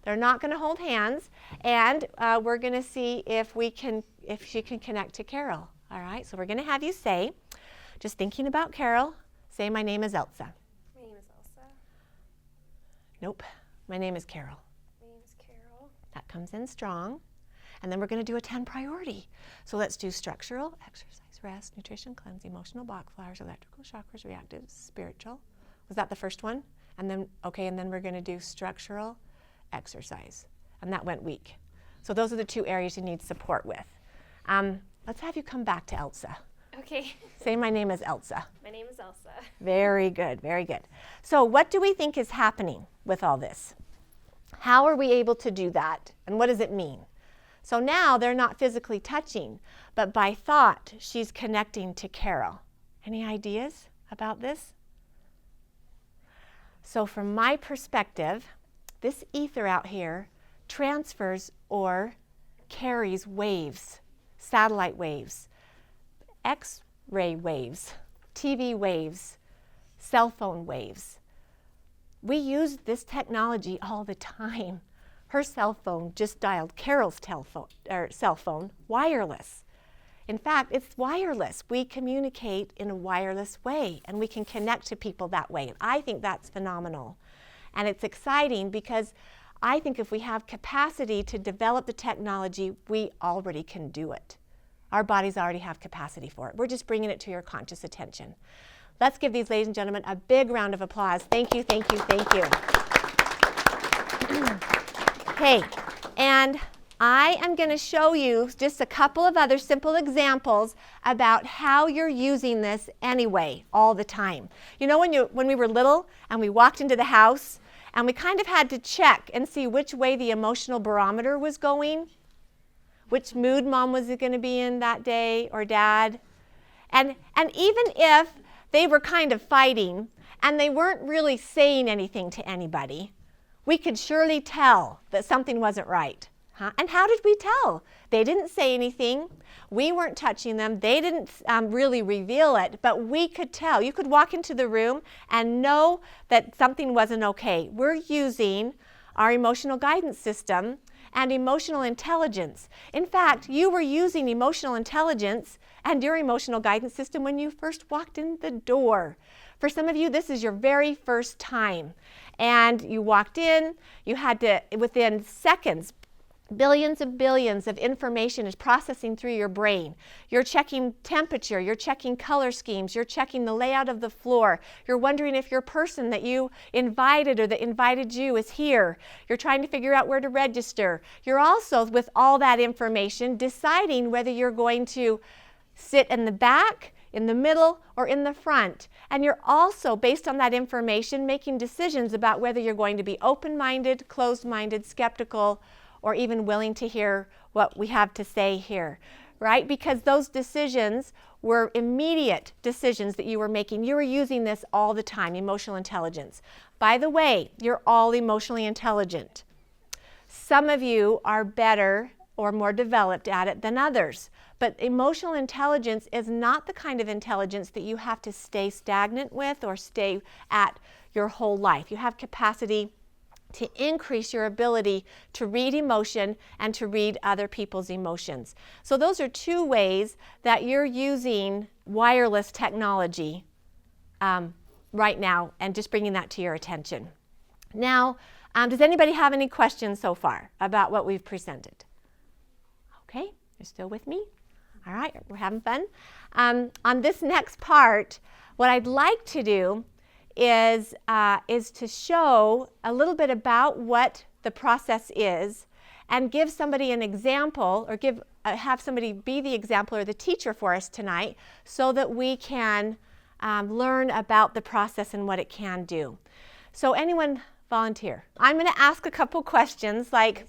They're not going to hold hands, and we're going to see if she can connect to Carol. All right, so we're going to have you say, just thinking about Carol, say, my name is Elsa. My name is Elsa. Nope, my name is Carol. My name is Carol. That comes in strong. And then we're going to do a 10 priority. So let's do structural, exercise, rest, nutrition, cleanse, emotional, Bach flowers, electrical, chakras, reactive, spiritual. Was that the first one? And then, okay, and then we're going to do structural, exercise. And that went weak. So those are the 2 areas you need support with. Let's have you come back to Elsa. Okay. Say, my name is Elsa. My name is Elsa. Very good, very good. So what do we think is happening with all this? How are we able to do that? And what does it mean? So now they're not physically touching, but by thought, she's connecting to Carol. Any ideas about this? So from my perspective, this ether out here transfers or carries waves, satellite waves, X-ray waves, TV waves, cell phone waves. We use this technology all the time. Her cell phone just dialed Carol's cell phone wireless. In fact, it's wireless. We communicate in a wireless way, and we can connect to people that way. And I think that's phenomenal. And it's exciting because I think if we have capacity to develop the technology, we already can do it. Our bodies already have capacity for it. We're just bringing it to your conscious attention. Let's give these ladies and gentlemen a big round of applause. Thank you, thank you, thank you. Okay, and I am going to show you just a couple of other simple examples about how you're using this anyway, all the time. You know when we were little and we walked into the house and we kind of had to check and see which way the emotional barometer was going, which mood mom was going to be in that day or dad. And even if they were kind of fighting and they weren't really saying anything to anybody, we could surely tell that something wasn't right. And how did we tell? They didn't say anything. We weren't touching them. They didn't really reveal it, but we could tell. You could walk into the room and know that something wasn't okay. We're using our emotional guidance system and emotional intelligence. In fact, you were using emotional intelligence and your emotional guidance system when you first walked in the door. For some of you, this is your very first time. And you walked in, you had to, within seconds, billions of information is processing through your brain. You're checking temperature, you're checking color schemes, you're checking the layout of the floor. You're wondering if your person that you invited or that invited you is here. You're trying to figure out where to register. You're also, with all that information, deciding whether you're going to sit in the back, in the middle, or in the front. And you're also, based on that information, making decisions about whether you're going to be open-minded, closed-minded, skeptical, or even willing to hear what we have to say here, right? Because those decisions were immediate decisions that you were making. You were using this all the time, emotional intelligence. By the way, you're all emotionally intelligent. Some of you are better or more developed at it than others. But emotional intelligence is not the kind of intelligence that you have to stay stagnant with or stay at your whole life. You have capacity to increase your ability to read emotion and to read other people's emotions. So those are 2 ways that you're using wireless technology right now, and just bringing that to your attention. Now, does anybody have any questions so far about what we've presented? Okay, you're still with me? All right, we're having fun. On this next part, what I'd like to do is to show a little bit about what the process is and give somebody an example, or have somebody be the example or the teacher for us tonight, so that we can learn about the process and what it can do. So anyone Volunteer. I'm going to ask a couple questions like,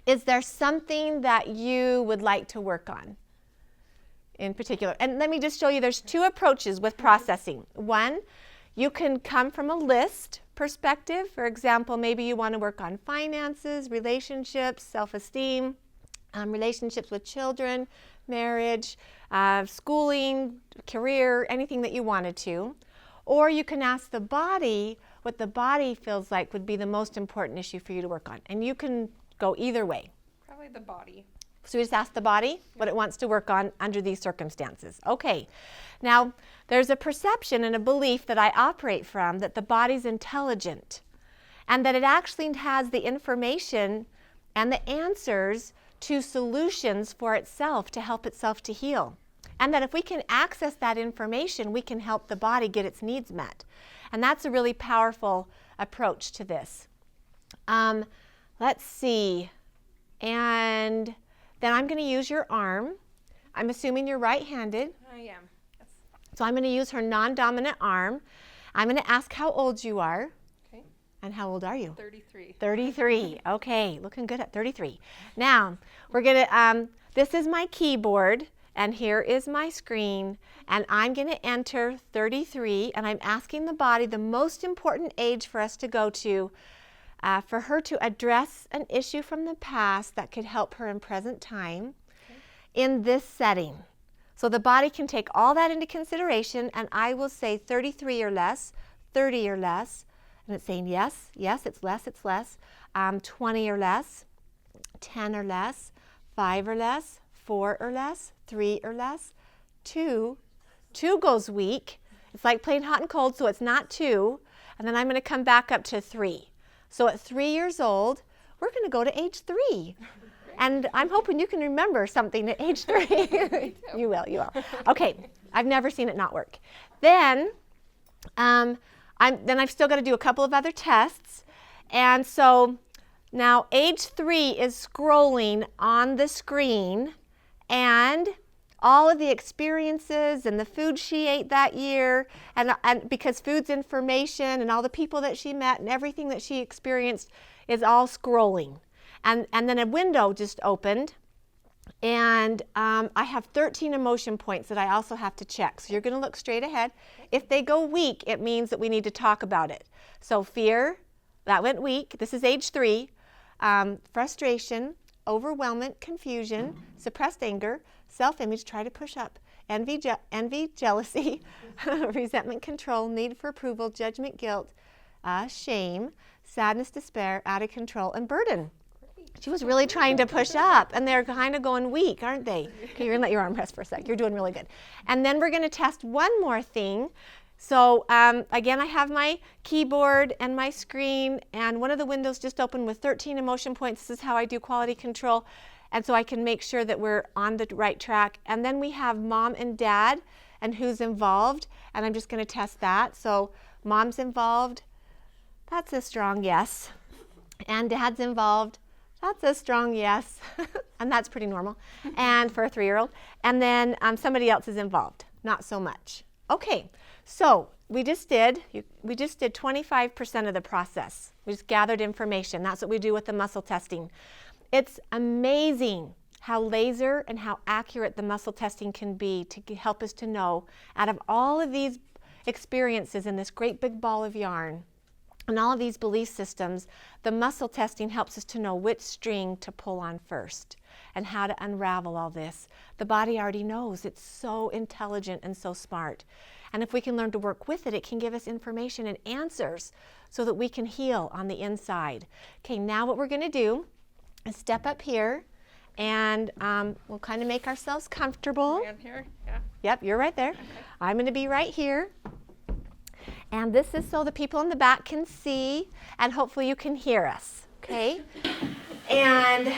is there something that you would like to work on in particular? And let me just show you, there's two approaches with processing. One, you can come from a list perspective. For example, maybe you want to work on finances, relationships, self-esteem, relationships with children, marriage, schooling, career, anything that you wanted to. Or you can ask the body what the body feels like would be the most important issue for you to work on. And you can go either way. Probably the body. So we just ask the body what it wants to work on under these circumstances. Okay, now there's a perception and a belief that I operate from that the body's intelligent and that it actually has the information and the answers to solutions for itself to help itself to heal. And that if we can access that information, we can help the body get its needs met. And that's a really powerful approach to this. Let's see. And then I'm going to use your arm. I'm assuming you're right-handed. I am. Yes. So I'm going to use her non-dominant arm. I'm going to ask how old you are. Okay. And how old are you? 33. 33. Okay, looking good at 33. Now, we're going to, this is my keyboard, and here is my screen, and I'm going to enter 33, and I'm asking the body the most important age for us to go to, for her to address an issue from the past that could help her in present time in this setting. So the body can take all that into consideration, and I will say 33 or less, 30 or less, and it's saying yes, yes, it's less, 20 or less, 10 or less, 5 or less, 4 or less, 3 or less, 2. 2 goes weak. It's like playing hot and cold, so it's not 2. And then I'm going to come back up to 3. So at 3 years old, we're going to go to age 3. And I'm hoping you can remember something at age 3. You will. Okay, I've never seen it not work. Then, I've still got to do a couple of other tests. And so now age 3 is scrolling on the screen, and all of the experiences and the food she ate that year, and because food's information and all the people that she met and everything that she experienced is all scrolling. And then a window just opened, and I have 13 emotion points that I also have to check. So you're going to look straight ahead. If they go weak, it means that we need to talk about it. So fear, that went weak. This is age 3. Frustration, overwhelmment, confusion, suppressed anger, self-image, try to push up, envy, jealousy, resentment, control, need for approval, judgment, guilt, shame, sadness, despair, out of control, and burden. She was really trying to push up, and they're kind of going weak, aren't they? Okay, you're going to let your arm rest for a sec. You're doing really good. And then we're going to test one more thing. So again, I have my keyboard and my screen, and one of the windows just opened with 13 emotion points. This is how I do quality control, and so I can make sure that we're on the right track. And then we have mom and dad and who's involved, and I'm just going to test that. So mom's involved, that's a strong yes. And dad's involved, that's a strong yes. And that's pretty normal, and for a 3-year-old. And then somebody else is involved, not so much. Okay, so we just did 25% of the process. We just gathered information. That's what we do with the muscle testing. It's amazing how laser and how accurate the muscle testing can be to help us to know, out of all of these experiences in this great big ball of yarn and all of these belief systems, the muscle testing helps us to know which string to pull on first and how to unravel all this. The body already knows. It's so intelligent and so smart. And if we can learn to work with it, it can give us information and answers so that we can heal on the inside. Okay, now what we're going to do is step up here, and we'll kind of make ourselves comfortable. I'm here? Yeah. Yep, you're right there. Okay. I'm going to be right here. And this is so the people in the back can see, and hopefully you can hear us, okay? And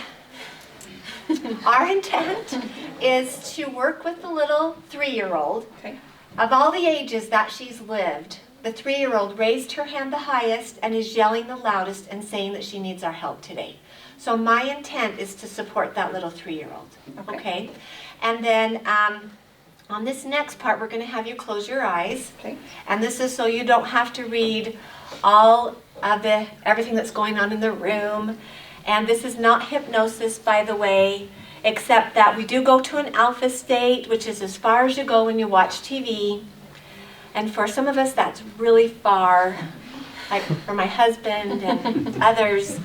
our intent is to work with the little 3-year-old. Okay. Of all the ages that she's lived, the 3-year-old raised her hand the highest and is yelling the loudest and saying that she needs our help today. So my intent is to support that little 3-year-old, okay? And then On this next part, we're going to have you close your eyes. Okay. And this is so you don't have to read all of everything that's going on in the room. And this is not hypnosis, by the way, except that we do go to an alpha state, which is as far as you go when you watch TV. And for some of us, that's really far, like for my husband and others.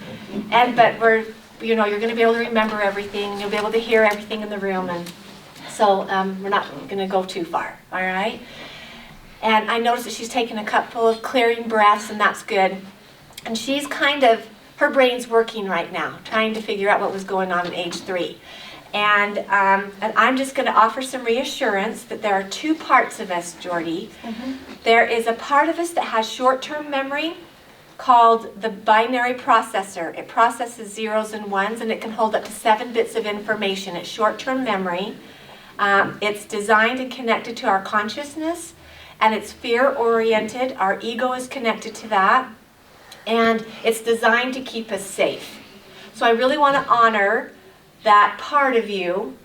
But you're going to be able to remember everything. You'll be able to hear everything in the room. And so we're not going to go too far, all right? And I noticed that she's taken a couple of clearing breaths, and that's good. And she's her brain's working right now, trying to figure out what was going on at age 3. And I'm just going to offer some reassurance that there are 2 parts of us, Jordy. Mm-hmm. There is a part of us that has short-term memory called the binary processor. It processes zeros and ones, and it can hold up to 7 bits of information. It's short-term memory. It's designed and connected to our consciousness, and it's fear-oriented. Our ego is connected to that, and it's designed to keep us safe. So I really want to honor that part of you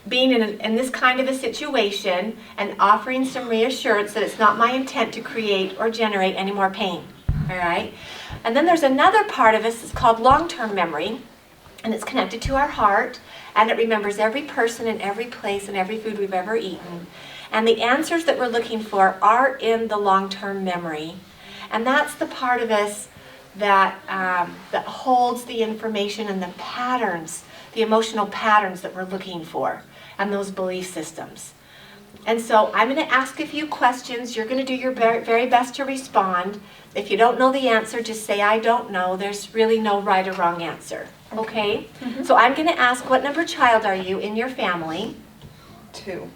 being in this kind of a situation and offering some reassurance that it's not my intent to create or generate any more pain. All right? And then there's another part of us that's called long-term memory, and it's connected to our heart, and it remembers every person and every place and every food we've ever eaten. And the answers that we're looking for are in the long-term memory. And that's the part of us that holds the information and the patterns, the emotional patterns that we're looking for, and those belief systems. And so I'm going to ask a few questions. You're going to do your very best to respond. If you don't know the answer, just say, I don't know. There's really no right or wrong answer. Okay? Mm-hmm. So I'm going to ask, what number child are you in your family? 2.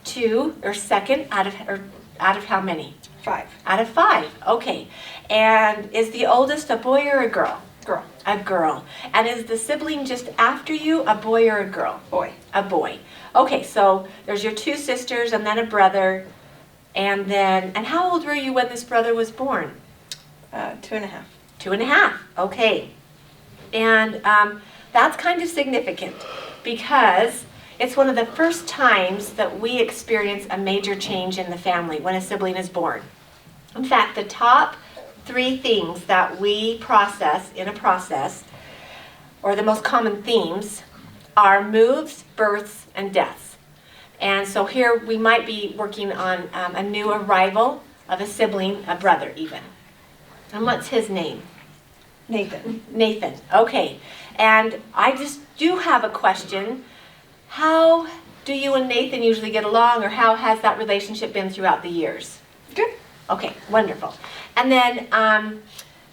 2, or second, out of how many? 5. Out of 5. Okay. And is the oldest a boy or a girl? Girl. A girl. And is the sibling just after you a boy or a girl? Boy. A boy. Okay, so there's your 2 sisters and then a brother. And how old were you when this brother was born? 2.5. 2.5. Okay. And that's kind of significant because it's one of the first times that we experience a major change in the family when a sibling is born. In fact, the top 3 things that we process in a process, or the most common themes, are moves, births, and deaths. And so here we might be working on a new arrival of a sibling, a brother even. And what's his name? Nathan. Nathan. Okay. And I just do have a question. How do you and Nathan usually get along, or how has that relationship been throughout the years? Good. Okay, wonderful. And then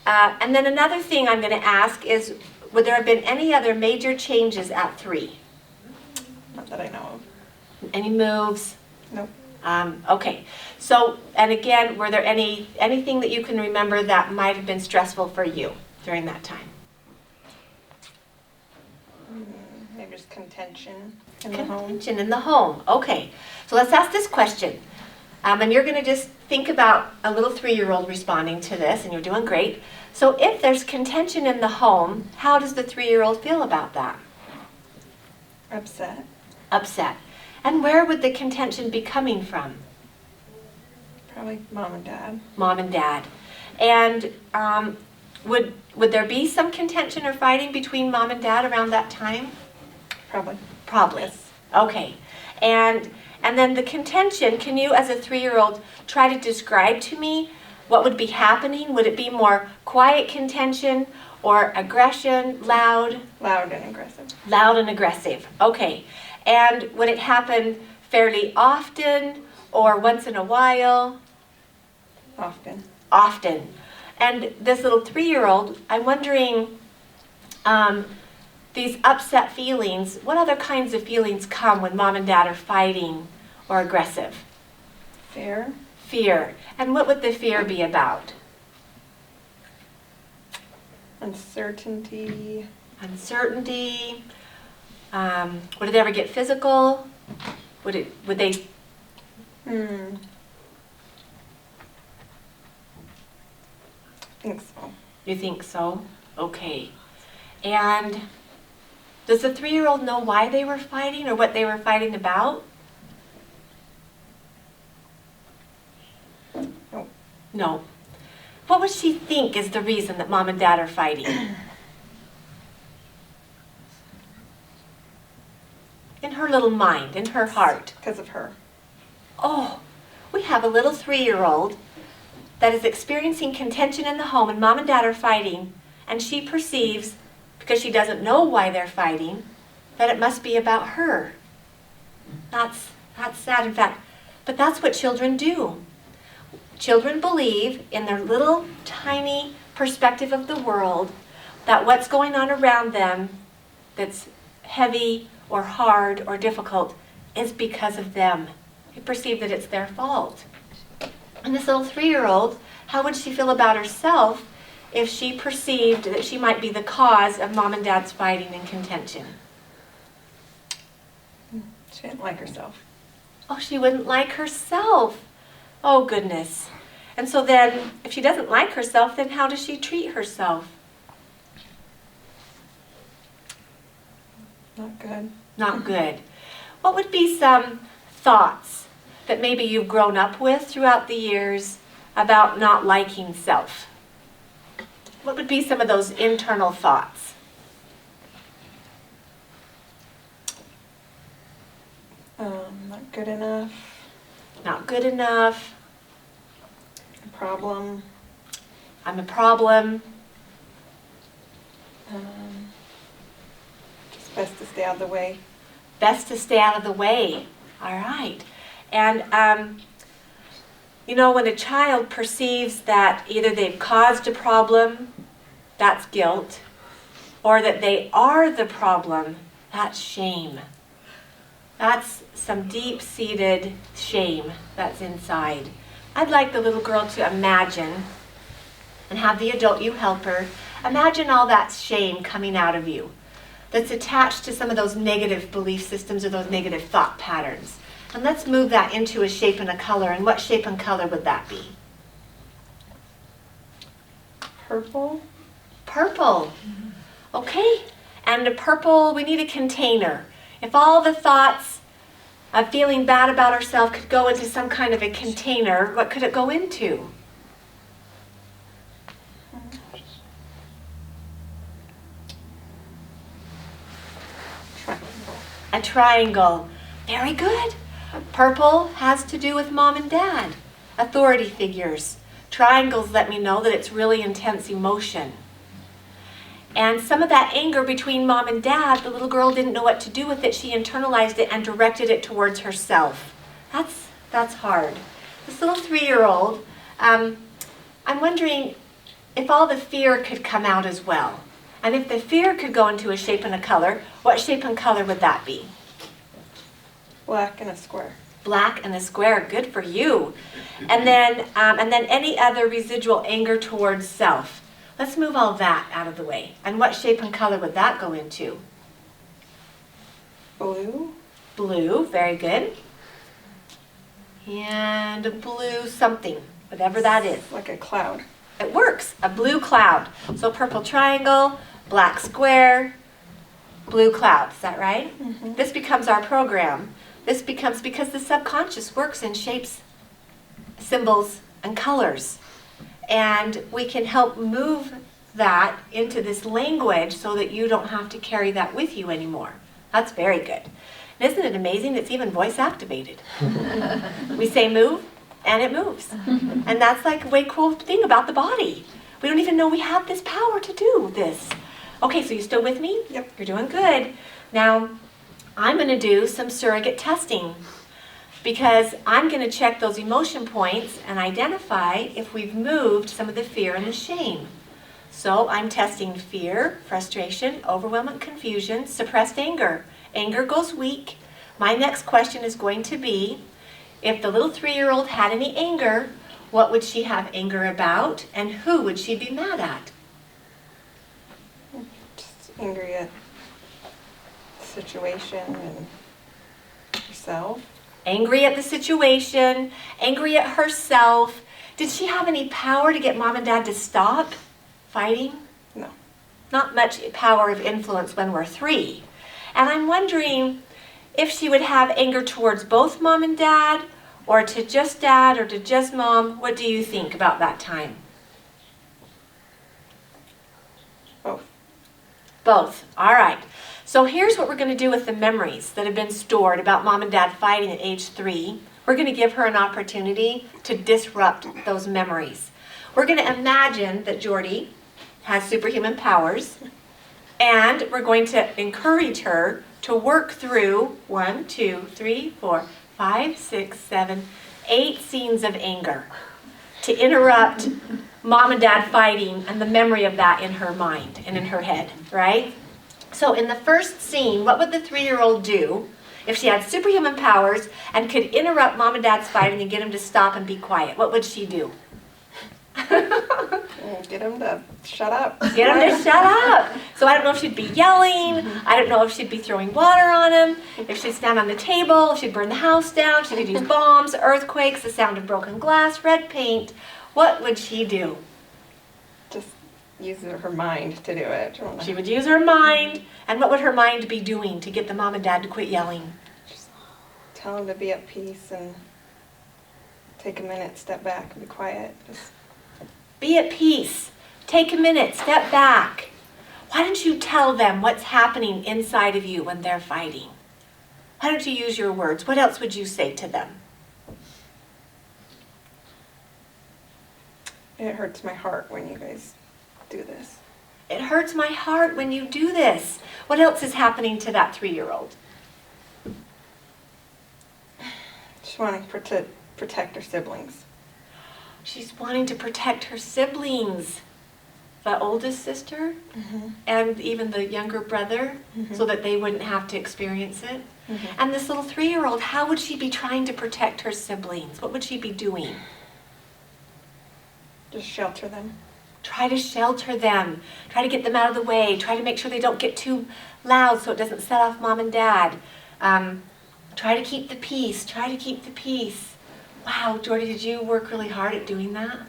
another thing I'm going to ask is, would there have been any other major changes at 3? Not that I know of. Any moves? Nope. Okay. So, and again, were there anything that you can remember that might have been stressful for you during that time? Maybe just contention in the home. Contention in the home. Okay. So let's ask this question. And you're going to just think about a little 3-year-old responding to this, and you're doing great. So if there's contention in the home, how does the 3-year-old feel about that? Upset. Upset. And where would the contention be coming from? Probably mom and dad. Mom and dad. And would there be some contention or fighting between mom and dad around that time? Probably. Probably. Yes. Okay. And then the contention, can you as a 3-year-old try to describe to me what would be happening? Would it be more quiet contention or aggression, loud? Loud and aggressive. Loud and aggressive. Okay. And would it happen fairly often or once in a while? Often. Often. And this little 3-year-old, I'm wondering, these upset feelings, what other kinds of feelings come when mom and dad are fighting or aggressive? Fear. Fear. And what would the fear be about? Uncertainty. Uncertainty. Would it ever get physical? Would they? I think so. You think so? Okay. And does the 3-year-old know why they were fighting or what they were fighting about? No. What would she think is the reason that mom and dad are fighting? In her little mind, in her heart. Because of her. Oh, we have a little 3-year-old that is experiencing contention in the home and mom and dad are fighting, and she perceives, because she doesn't know why they're fighting, that it must be about her. That's sad, in fact. But that's what children do. Children believe in their little tiny perspective of the world that what's going on around them that's heavy or hard or difficult is because of them. They perceive that it's their fault. And this little 3-year-old, how would she feel about herself if she perceived that she might be the cause of mom and dad's fighting and contention? She didn't like herself. Oh, she wouldn't like herself. Oh, goodness. And so then, if she doesn't like herself, then how does she treat herself? Not good. Not good. What would be some thoughts that maybe you've grown up with throughout the years about not liking self? What would be some of those internal thoughts? Not good enough. Not good enough. A problem. I'm a problem. Just best to stay out of the way. Best to stay out of the way. All right. And, you know, when a child perceives that either they've caused a problem, that's guilt, or that they are the problem, that's shame. That's some deep-seated shame that's inside. I'd like the little girl to imagine, and have the adult, you help her, imagine all that shame coming out of you that's attached to some of those negative belief systems or those negative thought patterns. And let's move that into a shape and a color. And what shape and color would that be? Purple. Purple. Okay. And the purple, we need a container. If all the thoughts of feeling bad about ourselves could go into some kind of a container, what could it go into? A triangle. Very good. Purple has to do with mom and dad, authority figures. Triangles let me know that it's really intense emotion. And some of that anger between mom and dad, the little girl didn't know what to do with it. She internalized it and directed it towards herself. That's hard. This little 3-year-old, I'm wondering if all the fear could come out as well. And if the fear could go into a shape and a color, what shape and color would that be? Black and a square. Black and a square, good for you. And then any other residual anger towards self. Let's move all that out of the way. And what shape and color would that go into? Blue. Blue, very good. And a blue something, whatever that is. Like a cloud. It works, a blue cloud. So purple triangle, black square, blue cloud, is that right? Mm-hmm. This becomes our program. This becomes, because the subconscious works in shapes, symbols, and colors. And we can help move that into this language so that you don't have to carry that with you anymore. That's very good. And isn't it amazing? It's even voice activated. We say move, and it moves. And that's like a way cool thing about the body. We don't even know we have this power to do this. Okay, so you still with me? Yep. You're doing good. Now, I'm going to do some surrogate testing, because I'm going to check those emotion points and identify if we've moved some of the fear and the shame. So I'm testing fear, frustration, overwhelming confusion, suppressed anger. Anger goes weak. My next question is going to be, if the little 3-year-old had any anger, what would she have anger about, and who would she be mad at? Just angry at the situation and herself. Angry at the situation, angry at herself. Did she have any power to get mom and dad to stop fighting? No. Not much power of influence when we're 3. And I'm wondering if she would have anger towards both mom and dad, or to just dad or to just mom? What do you think about that time? Both. Both. All right. So here's what we're going to do with the memories that have been stored about mom and dad fighting at age 3. We're going to give her an opportunity to disrupt those memories. We're going to imagine that Jordy has superhuman powers, and we're going to encourage her to work through 1, 2, 3, 4, 5, 6, 7, 8 scenes of anger to interrupt mom and dad fighting and the memory of that in her mind and in her head, right? So in the first scene, what would the 3-year-old do if she had superhuman powers and could interrupt mom and dad's fighting and get them to stop and be quiet? What would she do? Get them to shut up. Get them to shut up. So I don't know if she'd be yelling. I don't know if she'd be throwing water on them. If she'd stand on the table, if she'd burn the house down. She could use bombs, earthquakes, the sound of broken glass, red paint. What would she do? Just use her mind to do it. She would use her mind. And what would her mind be doing to get the mom and dad to quit yelling? Just tell them to be at peace and take a minute, step back, and be quiet. Just be at peace. Take a minute, step back. Why don't you tell them what's happening inside of you when they're fighting? Why don't you use your words? What else would you say to them? It hurts my heart when you guys do this. It hurts my heart when you do this. What else is happening to that 3-year-old? Just wanting to protect her siblings. She's wanting to protect her siblings. The oldest sister and even the younger brother, so that they wouldn't have to experience it. And this little 3-year-old, how would she be trying to protect her siblings? What would she be doing? Just shelter them. Try to shelter them. Try to get them out of the way. Try to make sure they don't get too loud so it doesn't set off mom and dad. Try to keep the peace. Try to keep the peace. Wow, Jordy, did you work really hard at doing that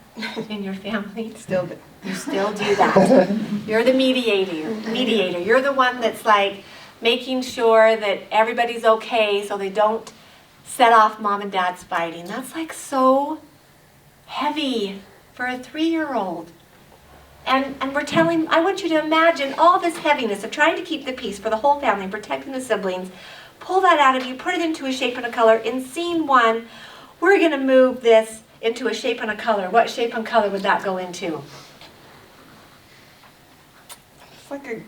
in your family? Still do. You still do that. You're the mediator. You're the one that's like making sure that everybody's okay so they don't set off mom and dad's fighting. That's like so heavy for a 3-year-old. And we're telling, I want you to imagine all this heaviness of trying to keep the peace for the whole family, protecting the siblings. Pull that out of you, put it into a shape and a color. In scene 1, we're going to move this into a shape and a color. What shape and color would that go into? It's like a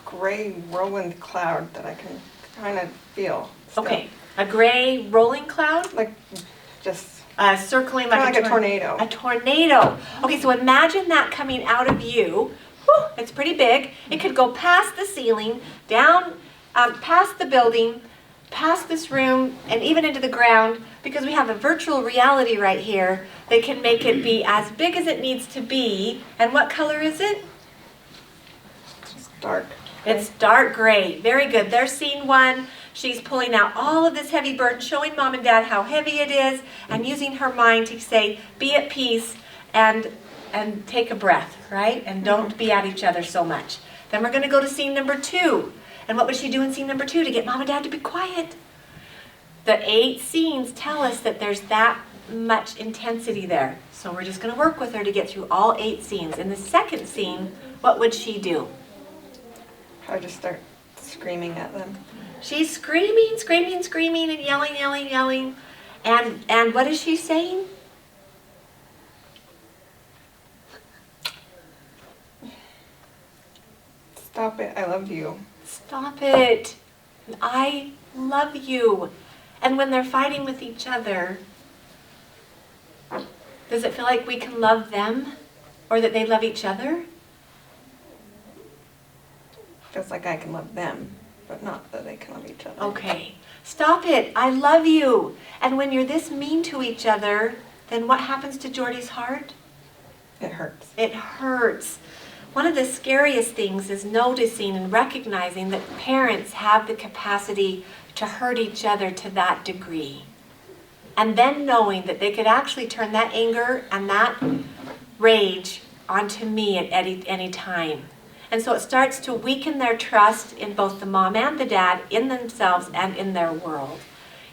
gray whirlwind cloud that I can kind of feel. Still. Okay, a gray rolling cloud? Like just Circling like a tornado. A tornado. Okay, so imagine that coming out of you. Whew, it's pretty big. It could go past the ceiling, down, past the building, past this room, and even into the ground, because we have a virtual reality right here that can make it be as big as it needs to be. And what color is it? It's dark. It's dark gray. Very good. There's scene 1. She's pulling out all of this heavy burden, showing mom and dad how heavy it is, and using her mind to say, be at peace and take a breath, right? And don't be at each other so much. Then we're going to go to scene number 2. And what would she do in scene number 2 to get mom and dad to be quiet? The 8 scenes tell us that there's that much intensity there. So we're just going to work with her to get through all 8 scenes. In the second scene, what would she do? I just start screaming at them. She's screaming, and yelling. And what is she saying? Stop it, I love you. Stop it. I love you. And when they're fighting with each other, does it feel like we can love them or that they love each other? Feels like I can love them, but not that they can love each other. Okay. Stop it. I love you. And when you're this mean to each other, then what happens to Jordy's heart? It hurts. It hurts. One of the scariest things is noticing and recognizing that parents have the capacity to hurt each other to that degree. And then knowing that they could actually turn that anger and that rage onto me at any time. And so it starts to weaken their trust in both the mom and the dad, in themselves and in their world.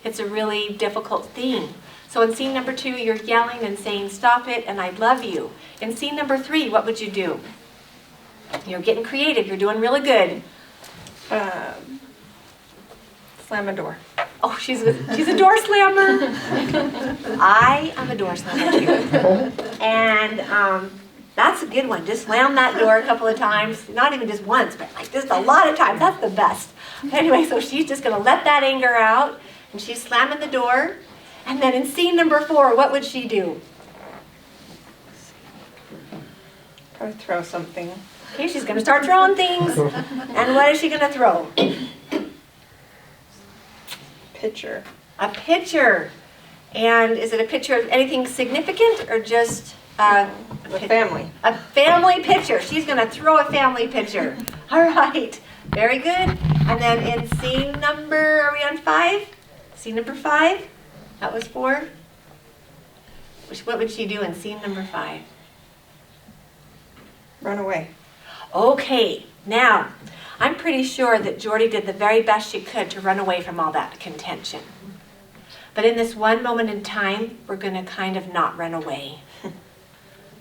It's a really difficult thing. So in scene number 2, you're yelling and saying, stop it, and I love you. In scene number 3, what would you do? You're getting creative. You're doing really good. Slam a door. Oh, she's a door slammer. I am a door slammer too. And that's a good one. Just slam that door a couple of times. Not even just once, but like just a lot of times. That's the best. Anyway, so she's just going to let that anger out. And she's slamming the door. And then in scene number 4, what would she do? Probably throw something. Okay, she's going to start throwing things. And what is she going to throw? Pitcher. A picture. And is it a picture of anything significant or just The family. a family picture? She's going to throw a family picture. All right. Very good. And then in scene number, are we on 5? Scene number 5? That was 4. What would she do in scene number 5? Run away. Okay. Now, I'm pretty sure that Jordy did the very best she could to run away from all that contention. But in this one moment in time, we're going to kind of not run away.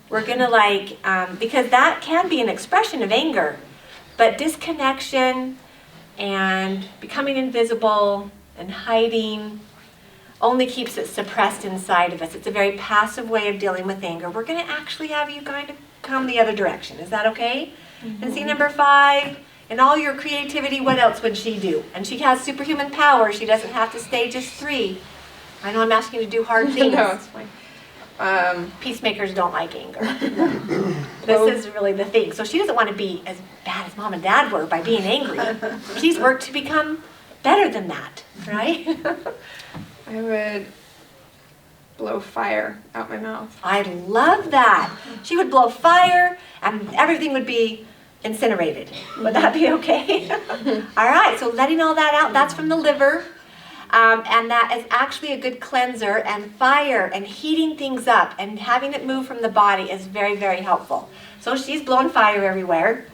We're going to because that can be an expression of anger, but disconnection and becoming invisible and hiding only keeps it suppressed inside of us. It's a very passive way of dealing with anger. We're going to actually have you kind of come the other direction. Is that okay? Mm-hmm. And scene number 5, in all your creativity, what else would she do? And she has superhuman power. She doesn't have to stay just 3. I know I'm asking you to do hard things. No, it's fine. Peacemakers don't like anger. This is really the thing. So she doesn't want to be as bad as Mom and Dad were by being angry. She's worked to become better than that, right? I would blow fire out my mouth. I love that. She would blow fire and everything would be incinerated. Would that be okay? All right, so letting all that out, that's from the liver. And that is actually a good cleanser, and fire and heating things up and having it move from the body is very, very helpful. So she's blowing fire everywhere.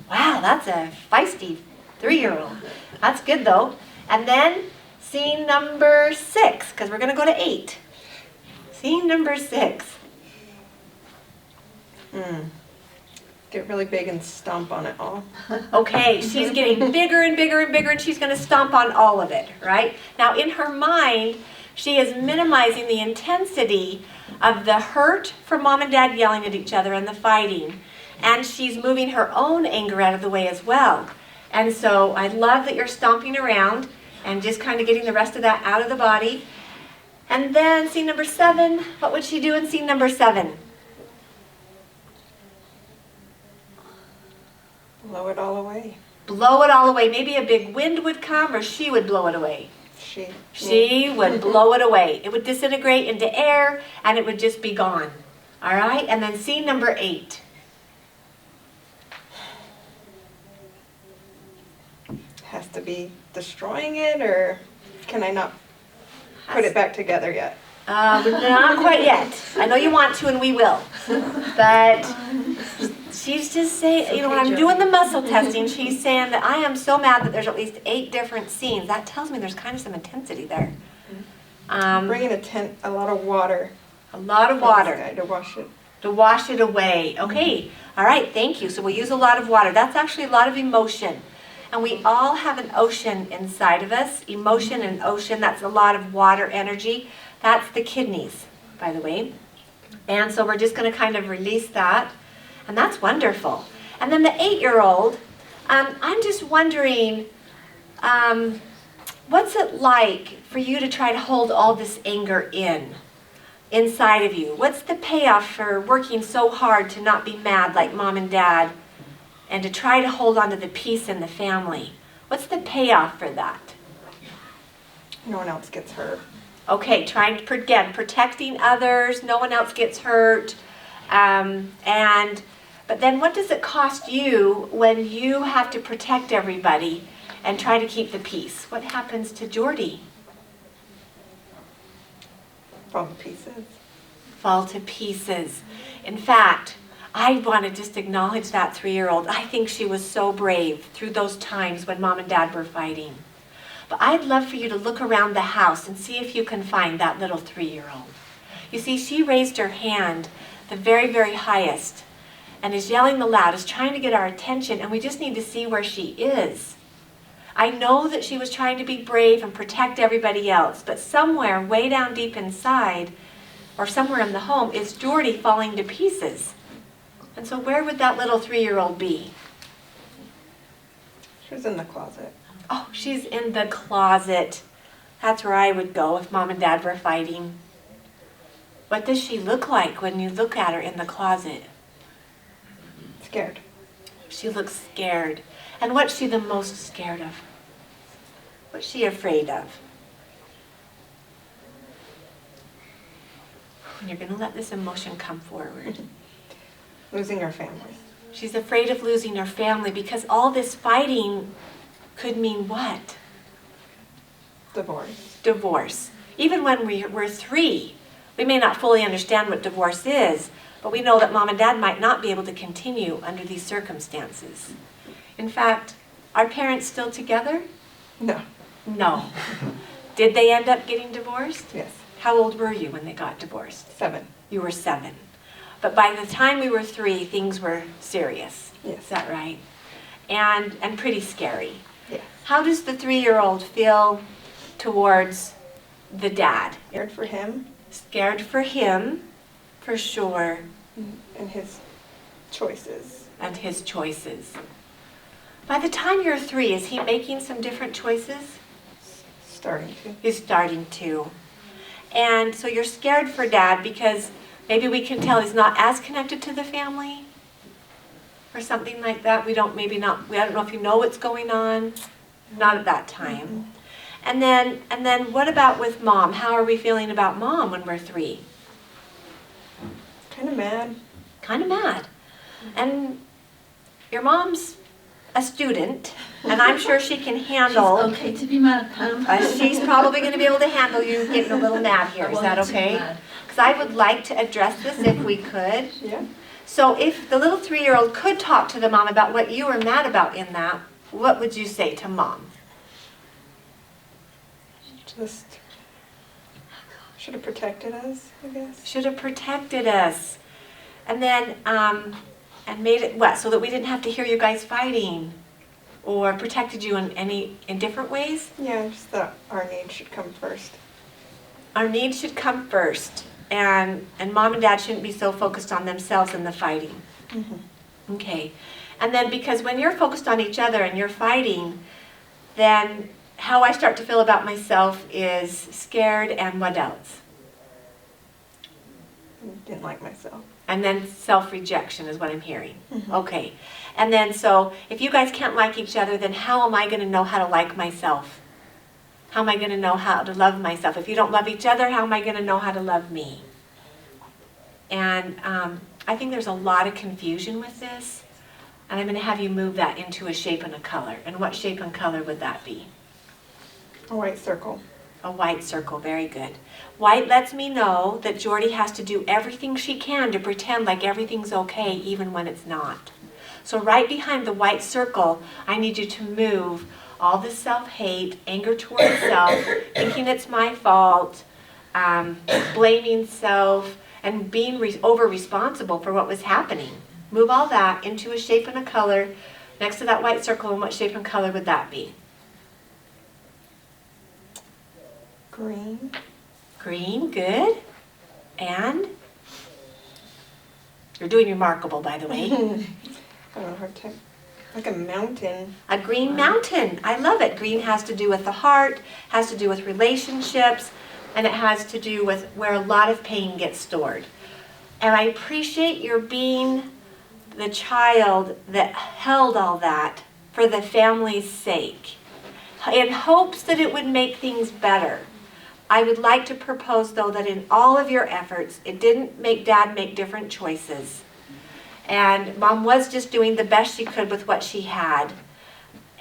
Wow, that's a feisty 3-year-old. That's good though. And then scene number 6, because we're going to go to 8. Scene number 6. Get really big and stomp on it all. Okay, she's getting bigger and bigger and bigger, and she's going to stomp on all of it, right? Now, in her mind, she is minimizing the intensity of the hurt from Mom and Dad yelling at each other and the fighting. And she's moving her own anger out of the way as well. And so I love that you're stomping around and just kind of getting the rest of that out of the body. And then scene number 7, what would she do in scene number 7? Blow it all away. Blow it all away. Maybe a big wind would come, or she would blow it away. She would blow it away. It would disintegrate into air, and it would just be gone. All right? And then scene number 8. Has to be destroying it, or can I not put it back together yet? Not quite yet. I know you want to, and we will. But she's just saying, you know, when I'm doing the muscle testing, she's saying that I am so mad that there's at least 8 different scenes. That tells me there's kind of some intensity there. Bringing a lot of water. A lot of water. To wash it. To wash it away. Okay. All right. Thank you. So we'll use a lot of water. That's actually a lot of emotion. And we all have an ocean inside of us. Emotion and ocean, that's a lot of water energy. That's the kidneys, by the way. And so we're just going to kind of release that. And that's wonderful. And then the 8-year-old, I'm just wondering, what's it like for you to try to hold all this anger inside of you? What's the payoff for working so hard to not be mad like Mom and Dad and to try to hold on to the peace in the family? What's the payoff for that? No one else gets hurt. Okay, trying to, again, protecting others, no one else gets hurt. But then what does it cost you when you have to protect everybody and try to keep the peace? What happens to Jordy? Fall to pieces. Fall to pieces. In fact, I want to just acknowledge that 3-year-old. I think she was so brave through those times when Mom and Dad were fighting. But I'd love for you to look around the house and see if you can find that little 3-year-old. You see, she raised her hand, the very, very highest, and is yelling the loudest, trying to get our attention, and we just need to see where she is. I know that she was trying to be brave and protect everybody else, but somewhere way down deep inside, or somewhere in the home, is Jordy falling to pieces. And so where would that little 3-year-old be? She was in the closet. Oh, she's in the closet. That's where I would go if Mom and Dad were fighting. What does she look like when you look at her in the closet? Scared. She looks scared. And what's she the most scared of? What's she afraid of? And you're going to let this emotion come forward. Losing her family. She's afraid of losing her family because all this fighting could mean what? Divorce. Divorce. Even when we're 3, we may not fully understand what divorce is, but we know that Mom and Dad might not be able to continue under these circumstances. In fact, are parents still together? No. No. Did they end up getting divorced? Yes. How old were you when they got divorced? 7. You were 7. But by the time we were 3, things were serious. Yes. Is that right? And pretty scary. Yes. How does the 3-year-old feel towards the dad? Scared for him. Scared for him, for sure. And his choices. And his choices. By the time you're 3, is he making some different choices? Starting to. He's starting to. And so you're scared for Dad because maybe we can tell he's not as connected to the family or something like that. I don't know if you know what's going on. Not at that time. And then what about with Mom? How are we feeling about Mom when we're 3? Kind of mad. Kind of mad. And your mom's a student, and I'm sure she can handle. She's okay to be mad, Pam. She's probably going to be able to handle you getting a little mad here. Is that okay? Because I would like to address this if we could. Yeah. So if the little 3-year-old could talk to the mom about what you were mad about in that, what would you say to Mom? Just should have protected us, I guess. Should have protected us. And then, and made it what? So that we didn't have to hear you guys fighting? Or protected you in different ways? Yeah, just thought our needs should come first. Our needs should come first. And Mom and Dad shouldn't be so focused on themselves and the fighting. Mm-hmm. Okay. And then because when you're focused on each other and you're fighting, then how I start to feel about myself is scared and what else? Didn't like myself. And then self-rejection is what I'm hearing. Mm-hmm. Okay. And then so if you guys can't like each other, then how am I going to know how to like myself? How am I going to know how to love myself? If you don't love each other, how am I going to know how to love me? And I think there's a lot of confusion with this. And I'm going to have you move that into a shape and a color. And what shape and color would that be? A white circle. A white circle, very good. White lets me know that Jordy has to do everything she can to pretend like everything's okay even when it's not. So right behind the white circle, I need you to move all the self-hate, anger towards self, thinking it's my fault, blaming self, and being over-responsible for what was happening. Move all that into a shape and a color next to that white circle, and what shape and color would that be? Green. Green, good. And? You're doing remarkable, by the way. I don't know how to like a mountain. A green mountain. I love it. Green has to do with the heart, has to do with relationships, and it has to do with where a lot of pain gets stored. And I appreciate your being the child that held all that for the family's sake, in hopes that it would make things better. I would like to propose, though, that in all of your efforts, it didn't make Dad make different choices. And Mom was just doing the best she could with what she had.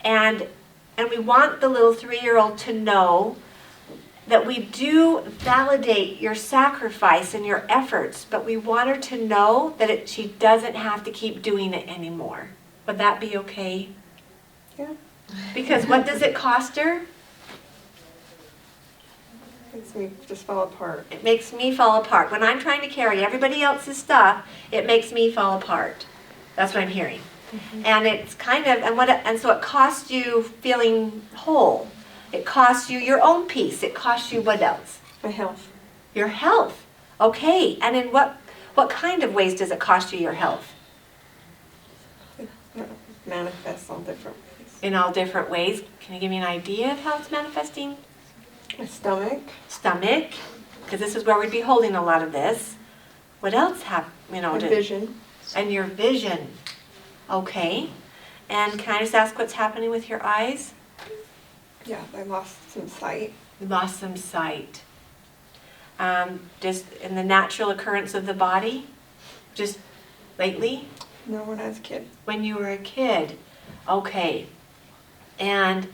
And we want the little 3-year-old to know that we do validate your sacrifice and your efforts, but we want her to know that she doesn't have to keep doing it anymore. Would that be okay? Yeah. Because what does it cost her? Makes me just fall apart. It makes me fall apart. When I'm trying to carry everybody else's stuff, it makes me fall apart. That's what I'm hearing. And it's kind of, and so it costs you feeling whole. It costs you your own peace. It costs you what else? My health. Your health. Okay. And in what kind of ways does it cost you your health? It manifests all different ways. In all different ways. Can you give me an idea of how it's manifesting? My stomach. Stomach, because this is where we'd be holding a lot of this. What else My vision. And your vision. Okay. And can I just ask what's happening with your eyes? Yeah, I lost some sight. You lost some sight. Just in the natural occurrence of the body? Just lately? No, when I was a kid. When you were a kid. Okay. And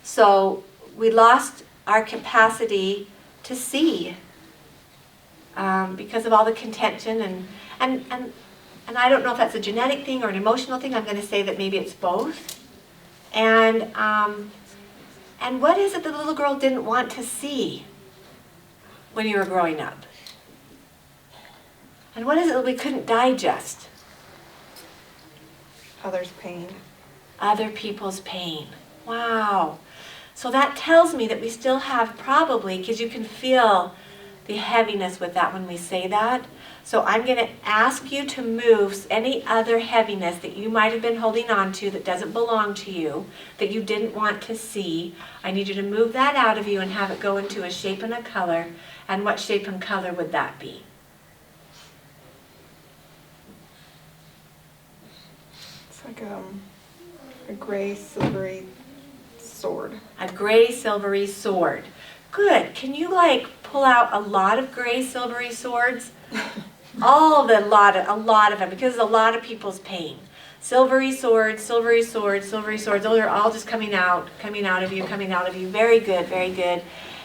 so we lost our capacity to see because of all the contention and I don't know if that's a genetic thing or an emotional thing. I'm going to say that maybe it's both. And what is it that the little girl didn't want to see when you were growing up? And what is it that we couldn't digest? Others' pain. Other people's pain. Wow. So that tells me that we still have probably, because you can feel the heaviness with that when we say that. So I'm going to ask you to move any other heaviness that you might have been holding on to that doesn't belong to you, that you didn't want to see. I need you to move that out of you and have it go into a shape and a color. And what shape and color would that be? It's like a gray, silvery sword. A gray, silvery sword. Good. Can you pull out a lot of gray, silvery swords? A lot of them, because a lot of people's pain. Silvery swords, silvery swords, silvery swords. Those are all just coming out of you, coming out of you. Very good, very good.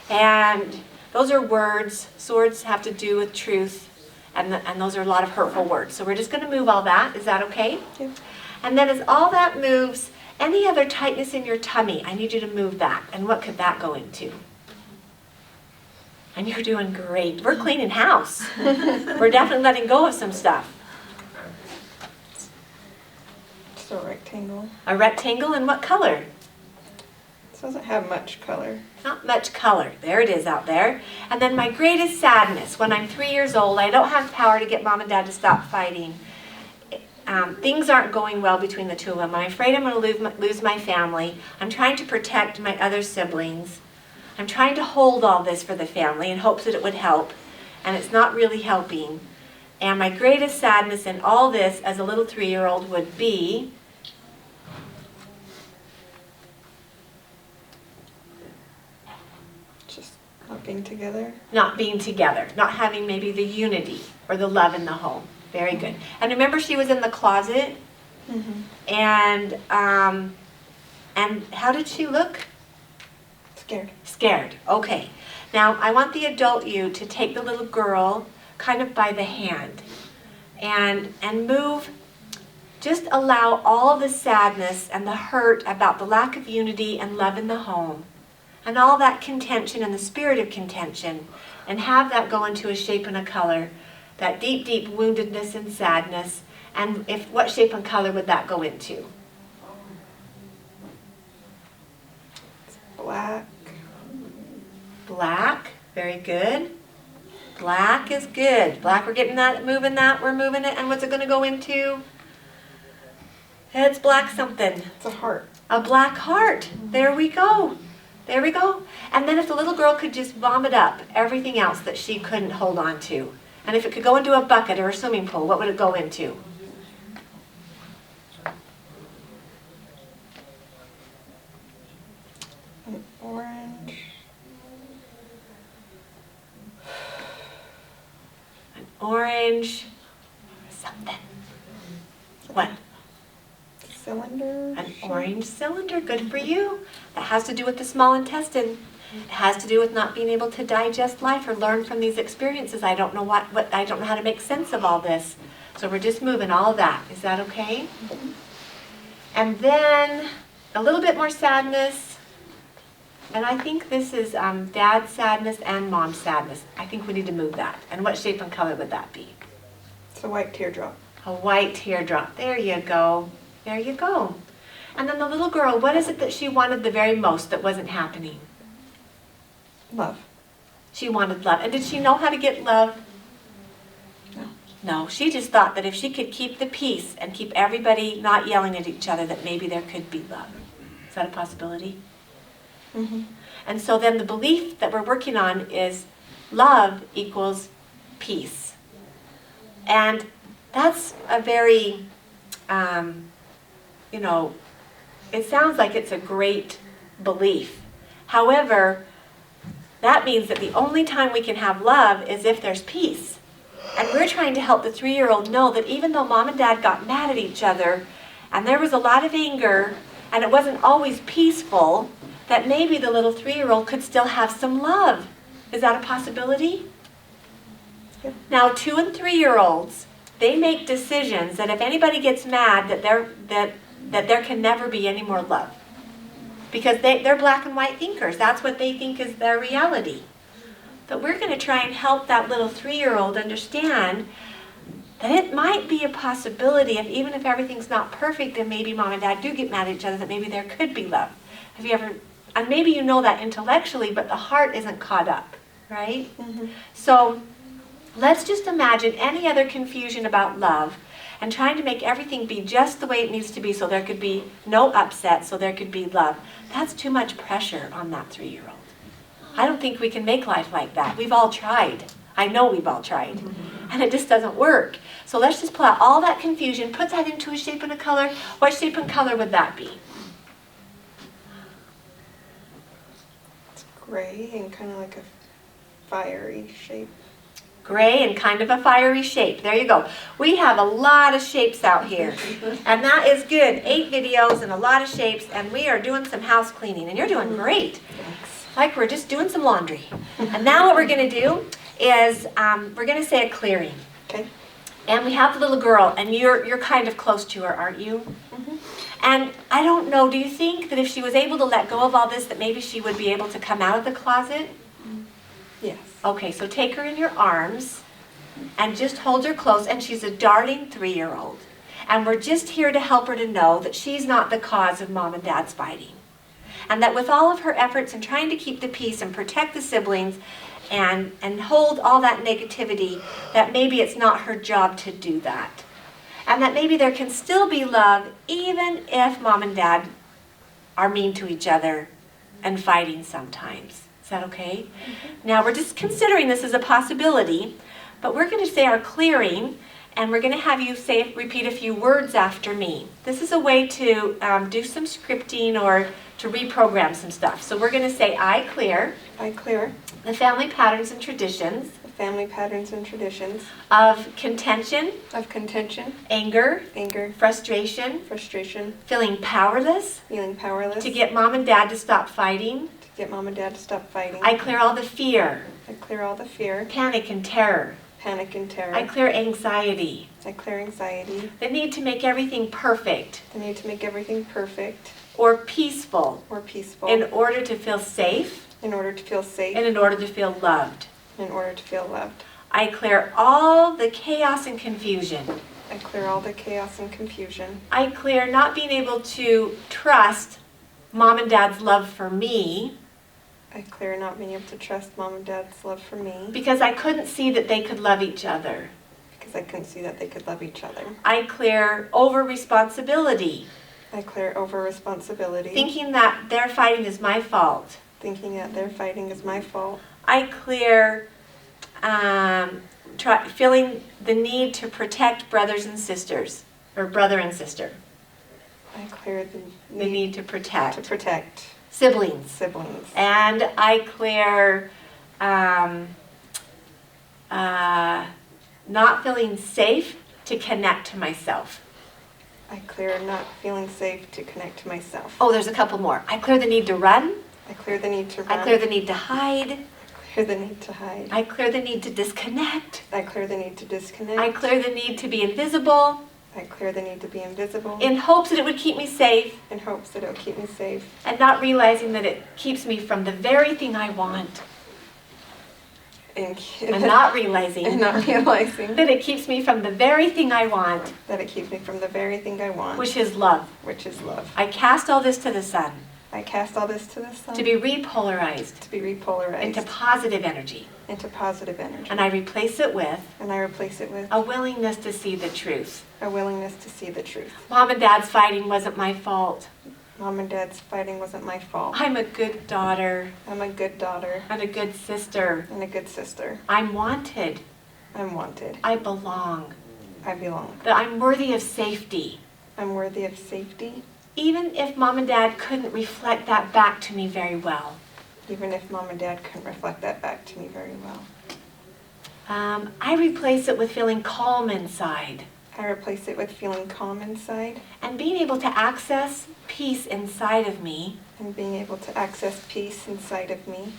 And those are words. Swords have to do with truth, and those are a lot of hurtful words. So we're just going to move all that. Is that okay? Yeah. And then as all that moves, any other tightness in your tummy, I need you to move that. And what could that go into? And you're doing great. We're cleaning house. We're definitely letting go of some stuff. Just a rectangle. A rectangle in what color? This doesn't have much color. Not much color. There it is out there. And then my greatest sadness. When I'm 3 years old, I don't have power to get mom and dad to stop fighting. Things aren't going well between the two of them. I'm afraid I'm going to lose my family. I'm trying to protect my other siblings. I'm trying to hold all this for the family in hopes that it would help. And it's not really helping. And my greatest sadness in all this as a little 3-year-old would be Just not being together. not being together. Not having maybe the unity or the love in the home. Very good. And remember, she was in the closet. Mm-hmm. And how did she look? Scared. Scared. Okay. Now I want the adult you to take the little girl kind of by the hand and move. Just allow all the sadness and the hurt about the lack of unity and love in the home and all that contention and the spirit of contention, and have that go into a shape and a color. That deep, deep woundedness and sadness. And what shape and color would that go into? Black. Black. Very good. Black is good. Black, we're getting that, moving that, we're moving it. And what's it going to go into? It's black something. It's a heart. A black heart. There we go. There we go. And then if the little girl could just vomit up everything else that she couldn't hold on to. And if it could go into a bucket or a swimming pool, what would it go into? An orange. An orange. Something. What? Cylinder. An orange cylinder. Good for you. That has to do with the small intestine. It has to do with not being able to digest life or learn from these experiences. I don't know what I don't know how to make sense of all this. So we're just moving all of that. Is that okay? And then a little bit more sadness. And I think this is dad's sadness and mom's sadness. I think we need to move that. And what shape and color would that be? It's a white teardrop. A white teardrop. There you go. There you go. And then the little girl, what is it that she wanted the very most that wasn't happening? Love. She wanted love. And did she know how to get love? No. No, she just thought that if she could keep the peace and keep everybody not yelling at each other, that maybe there could be love. Is that a possibility? Mm-hmm. And so then the belief that we're working on is love equals peace. And that's a very, it sounds like it's a great belief. However, that means that the only time we can have love is if there's peace. And we're trying to help the 3-year-old know that even though mom and dad got mad at each other, and there was a lot of anger, and it wasn't always peaceful, that maybe the little 3-year-old could still have some love. Is that a possibility? Yep. Now, 2 and 3-year-olds, they make decisions that if anybody gets mad, that there can never be any more love. Because they're black and white thinkers. That's what they think is their reality. But we're going to try and help that little 3-year-old understand that it might be a possibility, if even if everything's not perfect, and maybe mom and dad do get mad at each other, that maybe there could be love. Have you ever, and maybe you know that intellectually, but the heart isn't caught up, right? Mm-hmm. So let's just imagine any other confusion about love and trying to make everything be just the way it needs to be so there could be no upset, so there could be love. That's too much pressure on that 3-year-old. I don't think we can make life like that. We've all tried. I know we've all tried. And it just doesn't work. So let's just pull out all that confusion, put that into a shape and a color. What shape and color would that be? It's gray and kind of like a fiery shape. Gray and kind of a fiery shape. There you go. We have a lot of shapes out here. And that is good. 8 videos and a lot of shapes. And we are doing some house cleaning. And you're doing great. Thanks. Like we're just doing some laundry. And now what we're going to do is we're going to say a clearing. Okay. And we have the little girl. And you're kind of close to her, aren't you? Mm-hmm. And I don't know, do you think that if she was able to let go of all this, that maybe she would be able to come out of the closet? Yes. Okay, so take her in your arms and just hold her close. And she's a darling 3-year-old. And we're just here to help her to know that she's not the cause of mom and dad's fighting. And that with all of her efforts in trying to keep the peace and protect the siblings and hold all that negativity, that maybe it's not her job to do that. And that maybe there can still be love even if mom and dad are mean to each other and fighting sometimes. Is that okay? Mm-hmm. Now we're just considering this as a possibility, but we're going to say our clearing, and we're going to have you repeat a few words after me. This is a way to do some scripting or to reprogram some stuff. So we're going to say, I clear. I clear. The family patterns and traditions. The family patterns and traditions. Of contention. Of contention. Anger. Anger. Frustration. Frustration. Feeling powerless. Feeling powerless. To get mom and dad to stop fighting. To get mom and dad to stop fighting. I clear all the fear. I clear all the fear. Panic and terror. Panic and terror. I clear anxiety. I clear anxiety. The need to make everything perfect. The need to make everything perfect. Or peaceful. Or peaceful. In order to feel safe. In order to feel safe. And in order to feel loved. In order to feel loved. I clear all the chaos and confusion. I clear all the chaos and confusion. I clear not being able to trust mom and dad's love for me. I clear not being able to trust mom and dad's love for me. Because I couldn't see that they could love each other. Because I couldn't see that they could love each other. I clear over responsibility. I clear over responsibility. Thinking that their fighting is my fault. Thinking that their fighting is my fault. I clear feeling the need to protect brothers and sisters, or brother and sister. I clear The need to protect. to protect Siblings. siblings. And I clear not feeling safe to connect to myself. I clear not feeling safe to connect to myself. Oh, there's a couple more. I clear the need to run. I clear the need to run. I clear the need to hide. I clear the need to hide. I clear the need to disconnect. I clear the need to disconnect. I clear the need to be invisible. I clear the need to be invisible in hopes that it would keep me safe, in hopes that it'll keep me safe, and not realizing that it keeps me from the very thing I want, and not realizing and not realizing that it keeps me from the very thing I want, that it keeps me from the very thing I want, which is love. which is love. I cast all this to the sun I cast all this to the sun to be repolarized to be repolarized into positive energy, into positive energy. and I replace it with And I replace it with a willingness to see the truth. a willingness to see the truth. Mom and Dad's fighting wasn't my fault. Mom and Dad's fighting wasn't my fault. I'm a good daughter I'm a good daughter and a good sister. and a good sister. I'm wanted. I'm wanted. I belong. I belong. That I'm worthy of safety. I'm worthy of safety, Even if Mom and Dad couldn't reflect that back to me very well. even if Mom and Dad couldn't reflect that back to me very well. I replace it with feeling calm inside I replace it with feeling calm inside and being able to access peace inside of me, and being able to access peace inside of me,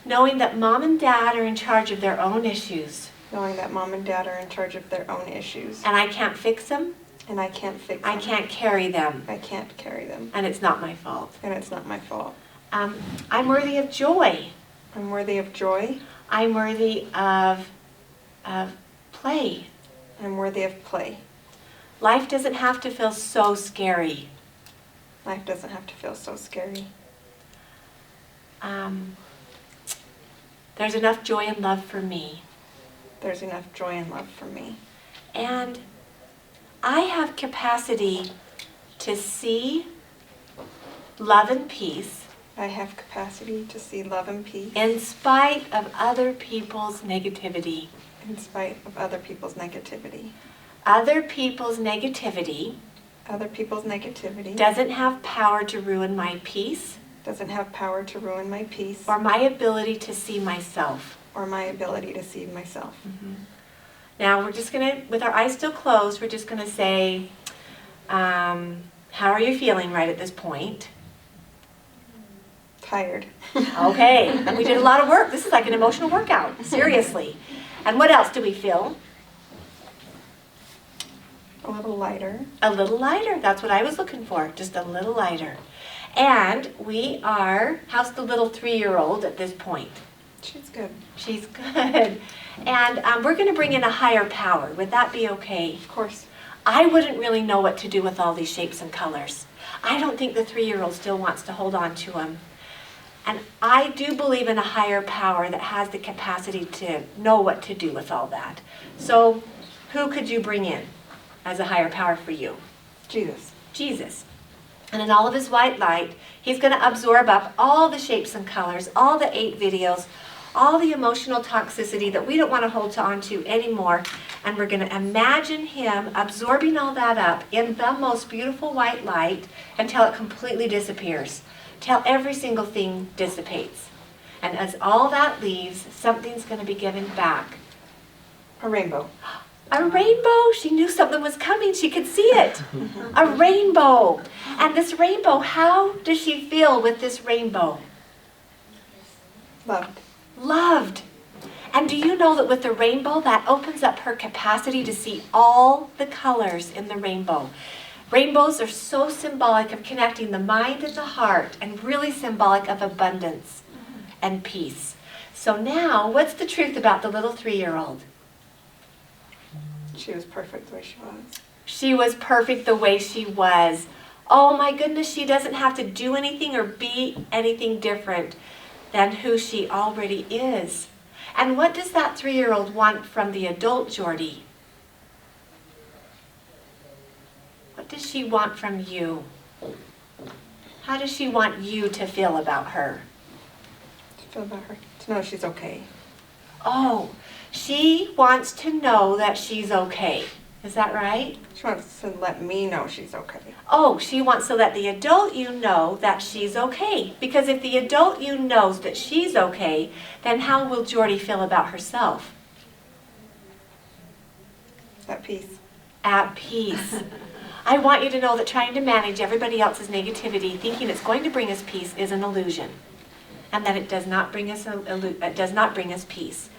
knowing that Mom and Dad are in charge of their own issues knowing that Mom and Dad are in charge of their own issues, and I can't fix them, and I can't fix I them. can't carry them, I can't carry them, and it's not my fault. and it's not my fault. I'm worthy of joy. I'm worthy of joy. I'm worthy of play. I'm worthy of play. Life doesn't have to feel so scary. Life doesn't have to feel so scary. There's enough joy and love for me. There's enough joy and love for me. And I have capacity to see love and peace I have capacity to see love and peace in spite of other people's negativity. in spite of other people's negativity. Other people's negativity Other people's negativity doesn't have power to ruin my peace doesn't have power to ruin my peace or my ability to see myself. or my ability to see myself. Now we're just going to, with our eyes still closed, we're just going to say, how are you feeling right at this point? Tired. Okay, and we did a lot of work. This is like an emotional workout, seriously. And what else do we feel? A little lighter. A little lighter. That's what I was looking for, just a little lighter. And we are, how's the little 3-year-old at this point? She's good. She's good. And we're going to bring in a higher power. Would that be okay? Of course. I wouldn't really know what to do with all these shapes and colors. I don't think the 3-year-old still wants to hold on to them. And I do believe in a higher power that has the capacity to know what to do with all that. So who could you bring in as a higher power for you? Jesus. Jesus. And in all of his white light, he's going to absorb up all the shapes and colors, all the 8 videos, all the emotional toxicity that we don't want to hold on to anymore. And we're going to imagine him absorbing all that up in the most beautiful white light until it completely disappears, till every single thing dissipates. And as all that leaves, something's going to be given back. A rainbow. A rainbow. She knew something was coming. She could see it. A rainbow. And this rainbow, how does she feel with this rainbow? Loved. Loved. And do you know that with the rainbow, that opens up her capacity to see all the colors in the rainbow. Rainbows are so symbolic of connecting the mind and the heart, and really symbolic of abundance and peace. So now, what's the truth about the little 3-year-old? She was perfect the way she was. She was perfect the way she was. Oh my goodness, she doesn't have to do anything or be anything different than who she already is. And what does that 3-year-old want from the adult Jordy? What does she want from you? How does she want you to feel about her? To feel about her. To know she's okay. Oh, she wants to know that she's okay. Is that right? She wants to let me know she's okay. Oh, she wants to let the adult you know that she's okay. Because if the adult you knows that she's okay, then how will Jordy feel about herself? At peace. At peace. I want you to know that trying to manage everybody else's negativity, thinking it's going to bring us peace, is an illusion. And that it does not bring us peace.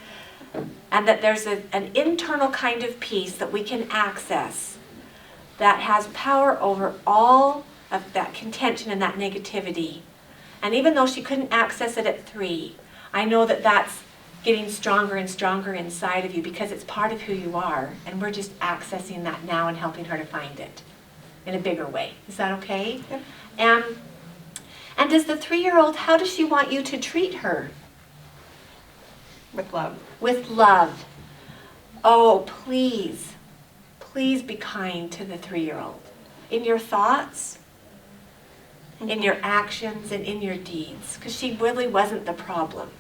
And that there's an internal kind of peace that we can access that has power over all of that contention and that negativity. And even though she couldn't access it at 3, I know that that's getting stronger and stronger inside of you because it's part of who you are. And we're just accessing that now and helping her to find it in a bigger way. Is that okay? Yep. And does the 3-year-old, how does she want you to treat her? With love. With love. Oh, please, please be kind to the 3-year-old. In your thoughts, in your actions, and in your deeds. Because she really wasn't the problem.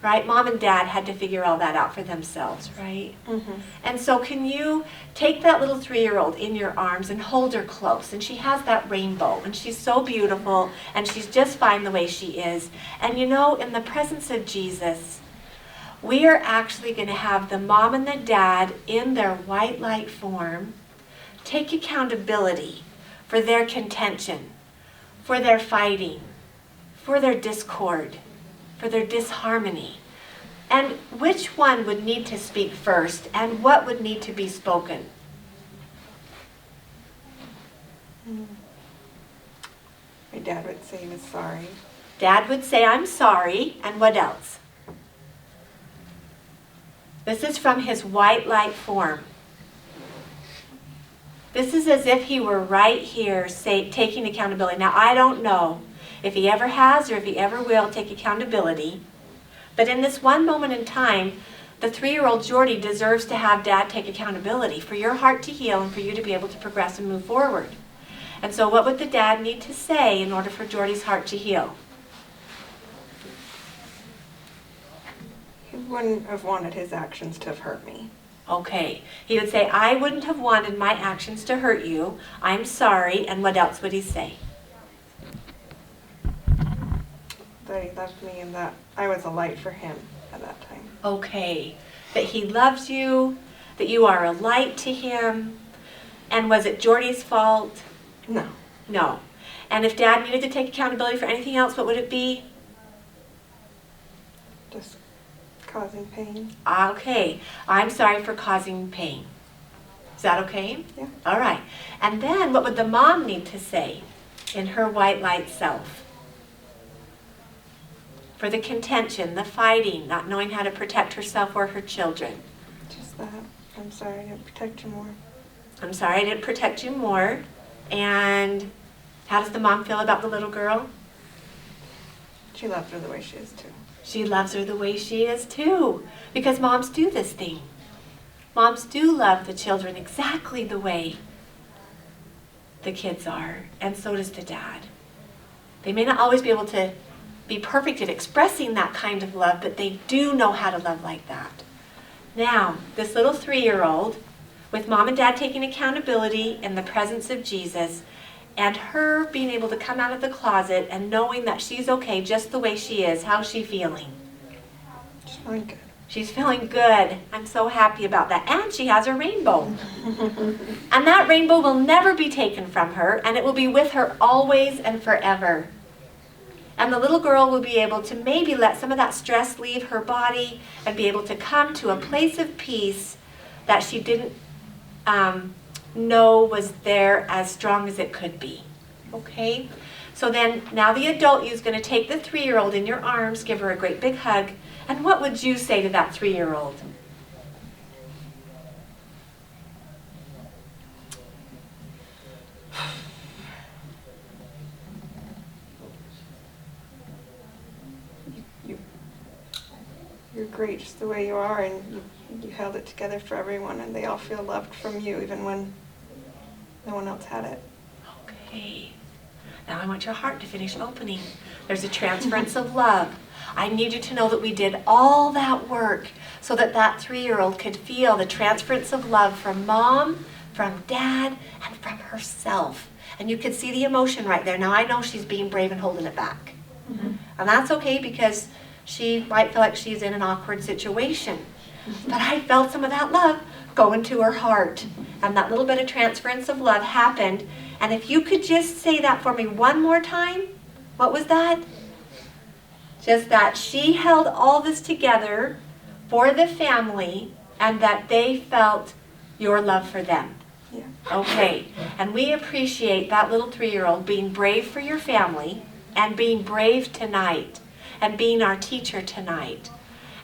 Right? Mom and Dad had to figure all that out for themselves, right? Mm-hmm. And so can you take that little 3-year-old in your arms and hold her close? And she has that rainbow, and she's so beautiful, and she's just fine the way she is. And you know, in the presence of Jesus, we are actually going to have the mom and the dad in their white light form take accountability for their contention, for their fighting, for their discord, for their disharmony. And which one would need to speak first, and what would need to be spoken? My dad would say he was sorry. Dad would say, I'm sorry, and what else? This is from his white light form. This is as if he were right here taking accountability. Now, I don't know if he ever has or if he ever will take accountability. But in this one moment in time, the 3-year-old Jordy deserves to have Dad take accountability for your heart to heal and for you to be able to progress and move forward. And so what would the dad need to say in order for Jordy's heart to heal? He wouldn't have wanted his actions to have hurt me. Okay. He would say, I wouldn't have wanted my actions to hurt you. I'm sorry. And what else would he say? That he loved me and that I was a light for him at that time. Okay. That he loves you, that you are a light to him. And was it Jordy's fault? No. No. And if Dad needed to take accountability for anything else, what would it be? Just causing pain. Okay. I'm sorry for causing pain. Is that okay? Yeah. All right. And then what would the mom need to say in her white light self? For the contention, the fighting, not knowing how to protect herself or her children. Just that. I'm sorry I didn't protect you more. I'm sorry I didn't protect you more. And how does the mom feel about the little girl? She loved her the way she is too. She loves her the way she is too. Because moms do this thing. Moms do love the children exactly the way the kids are. And so does the dad. They may not always be able to be perfect at expressing that kind of love, but they do know how to love like that. Now, this little 3-year-old, with mom and dad taking accountability in the presence of Jesus, and her being able to come out of the closet and knowing that she's okay just the way she is, how's she feeling? She's feeling good. She's feeling good. I'm so happy about that. And she has her rainbow. And that rainbow will never be taken from her, and it will be with her always and forever. And the little girl will be able to maybe let some of that stress leave her body and be able to come to a place of peace that she didn't know was there as strong as it could be. Okay? So then, now the adult you is going to take the 3-year-old in your arms, give her a great big hug, and what would you say to that 3-year-old? You're great just the way you are, and you held it together for everyone, and they all feel loved from you, even when no one else had it. Okay. Now I want your heart to finish opening. There's a transference of love. I need you to know that we did all that work so that that 3-year-old could feel the transference of love from mom, from dad, and from herself. And you could see the emotion right there. Now I know she's being brave and holding it back. Mm-hmm. And that's okay because she might feel like she's in an awkward situation. But I felt some of that love go into her heart. And that little bit of transference of love happened. And if you could just say that for me one more time, what was that? Just that she held all this together for the family and that they felt your love for them. Yeah. Okay, and we appreciate that little 3-year-old being brave for your family and being brave tonight and being our teacher tonight.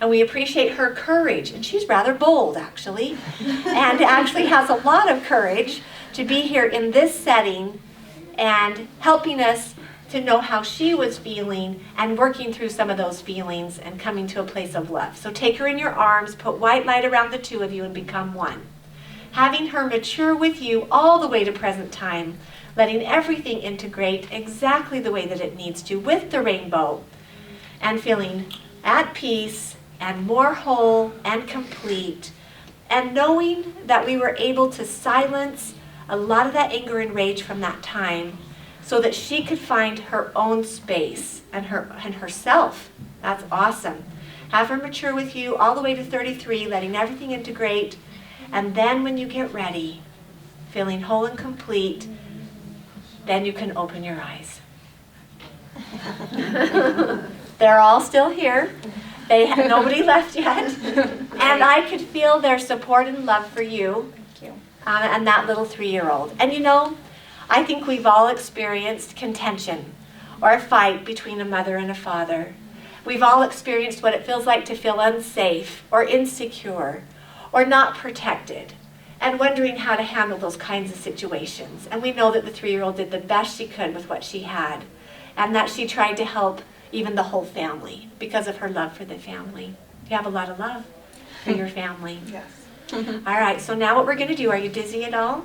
And we appreciate her courage, and she's rather bold actually, and actually has a lot of courage to be here in this setting and helping us to know how she was feeling and working through some of those feelings and coming to a place of love. So take her in your arms, put white light around the two of you and become one. Having her mature with you all the way to present time, letting everything integrate exactly the way that it needs to with the rainbow, and feeling at peace and more whole and complete, and knowing that we were able to silence a lot of that anger and rage from that time so that she could find her own space and herself. That's awesome. Have her mature with you all the way to 33, letting everything integrate. And then when you get ready, feeling whole and complete, then you can open your eyes. They're all still here. Nobody left yet. And I could feel their support and love for you. Thank you. And that little 3-year-old. And you know, I think we've all experienced contention or a fight between a mother and a father. We've all experienced what it feels like to feel unsafe or insecure or not protected and wondering how to handle those kinds of situations. And we know that the 3-year-old did the best she could with what she had and that she tried to help even the whole family because of her love for the family. You have a lot of love for your family. Yes. All right, so now what we're going to do, are you dizzy at all?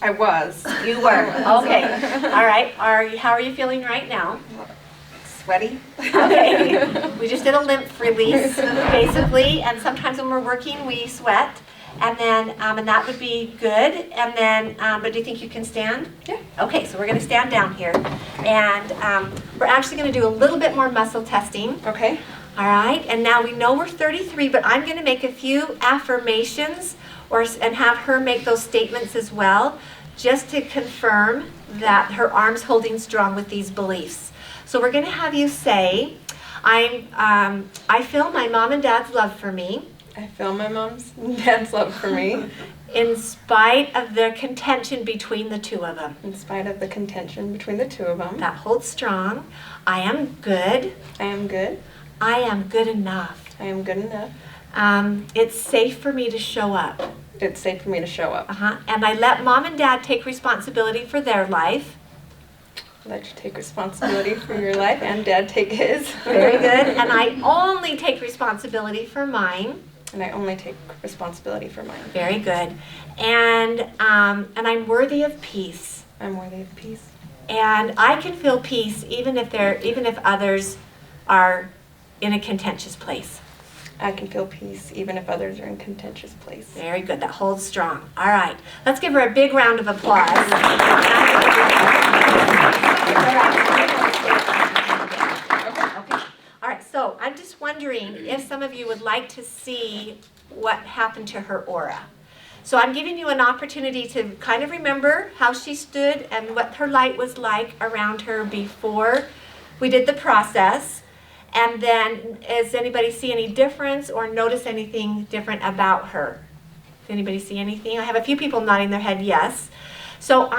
I was. You were. Okay. All right. How are you feeling right now? Sweaty. Okay. We just did a lymph release, basically, and sometimes when we're working, we sweat, and then and that would be good. And then, but do you think you can stand? Yeah. Okay. So we're going to stand down here, and we're actually going to do a little bit more muscle testing. Okay. All right. And now we know we're 33, but I'm going to make a few affirmations, and have her make those statements as well, just to confirm that her arm's holding strong with these beliefs. So we're going to have you say, I feel my mom and dad's love for me. I feel my mom's and dad's love for me. In spite of the contention between the two of them. In spite of the contention between the two of them. That holds strong. I am good. I am good. I am good enough. I am good enough. It's safe for me to show up. It's safe for me to show up. And I let mom and dad take responsibility for their life. Let you take responsibility for your life and dad take his. Very good. And I only take responsibility for mine. And I only take responsibility for mine. Very good. And I'm worthy of peace. I'm worthy of peace. And I can feel peace even if others are in a contentious place. I can feel peace even if others are in contentious place. Very good. That holds strong. All right. Let's give her a big round of applause. Okay. All right. So I'm just wondering if some of you would like to see what happened to her aura. So I'm giving you an opportunity to kind of remember how she stood and what her light was like around her before we did the process. And then, does anybody see any difference or notice anything different about her? Does anybody see anything? I have a few people nodding their head yes. So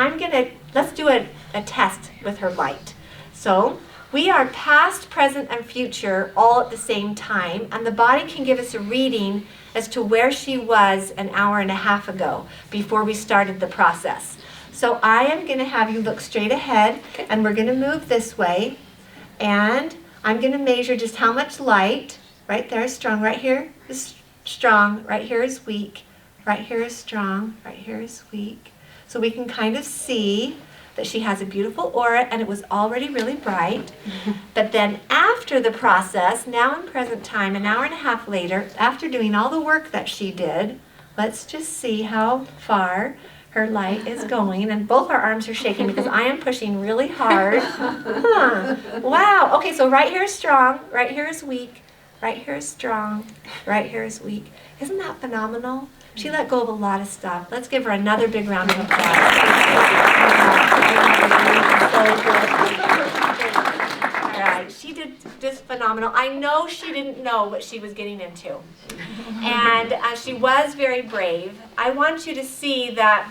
let's do a test with her light. So we are past, present, and future all at the same time, and the body can give us a reading as to where she was an hour and a half ago before we started the process. So I am going to have you look straight ahead, and we're going to move this way, and I'm going to measure just how much light. Right there is strong. Right here is strong. Right here is weak. Right here is strong. Right here is weak. So we can kind of see that she has a beautiful aura, and it was already really bright. But then after the process, now in present time, an hour and a half later, after doing all the work that she did, let's just see how far her light is going. And both our arms are shaking because I am pushing really hard. Wow. Okay, so right here is strong. Right here is weak. Right here is strong. Right here is weak. Isn't that phenomenal? She let go of a lot of stuff. Let's give her another big round of applause. All right, she did just phenomenal. I know she didn't know what she was getting into. And she was very brave. I want you to see that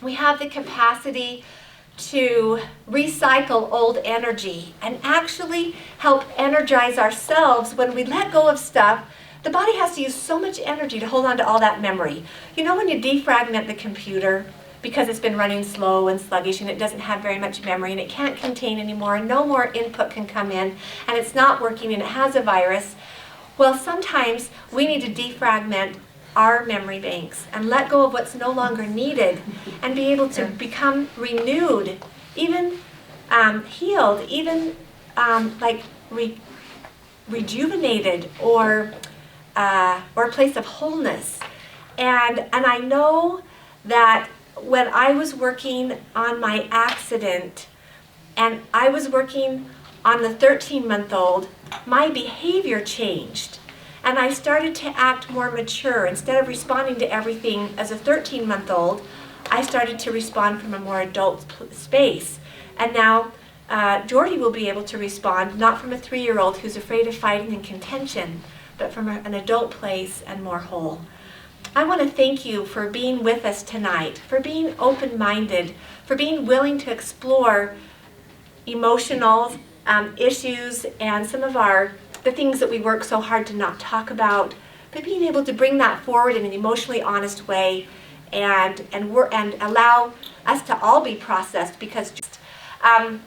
We have the capacity to recycle old energy and actually help energize ourselves. When we let go of stuff, the body has to use so much energy to hold on to all that memory. You know, when you defragment the computer because it's been running slow and sluggish and it doesn't have very much memory and it can't contain anymore and no more input can come in and it's not working and it has a virus, well, sometimes we need to defragment our memory banks and let go of what's no longer needed and be able to become renewed, even healed, even rejuvenated, or a place of wholeness. And I know that when I was working on my accident and I was working on the 13-month-old, my behavior changed. And I started to act more mature. Instead of responding to everything as a 13-month-old, I started to respond from a more adult space. And now Jordy will be able to respond not from a 3-year-old who's afraid of fighting and contention, but from an adult place and more whole. I want to thank you for being with us tonight, for being open-minded, for being willing to explore emotional issues and some of the things that we work so hard to not talk about, but being able to bring that forward in an emotionally honest way and allow us to all be processed. Because I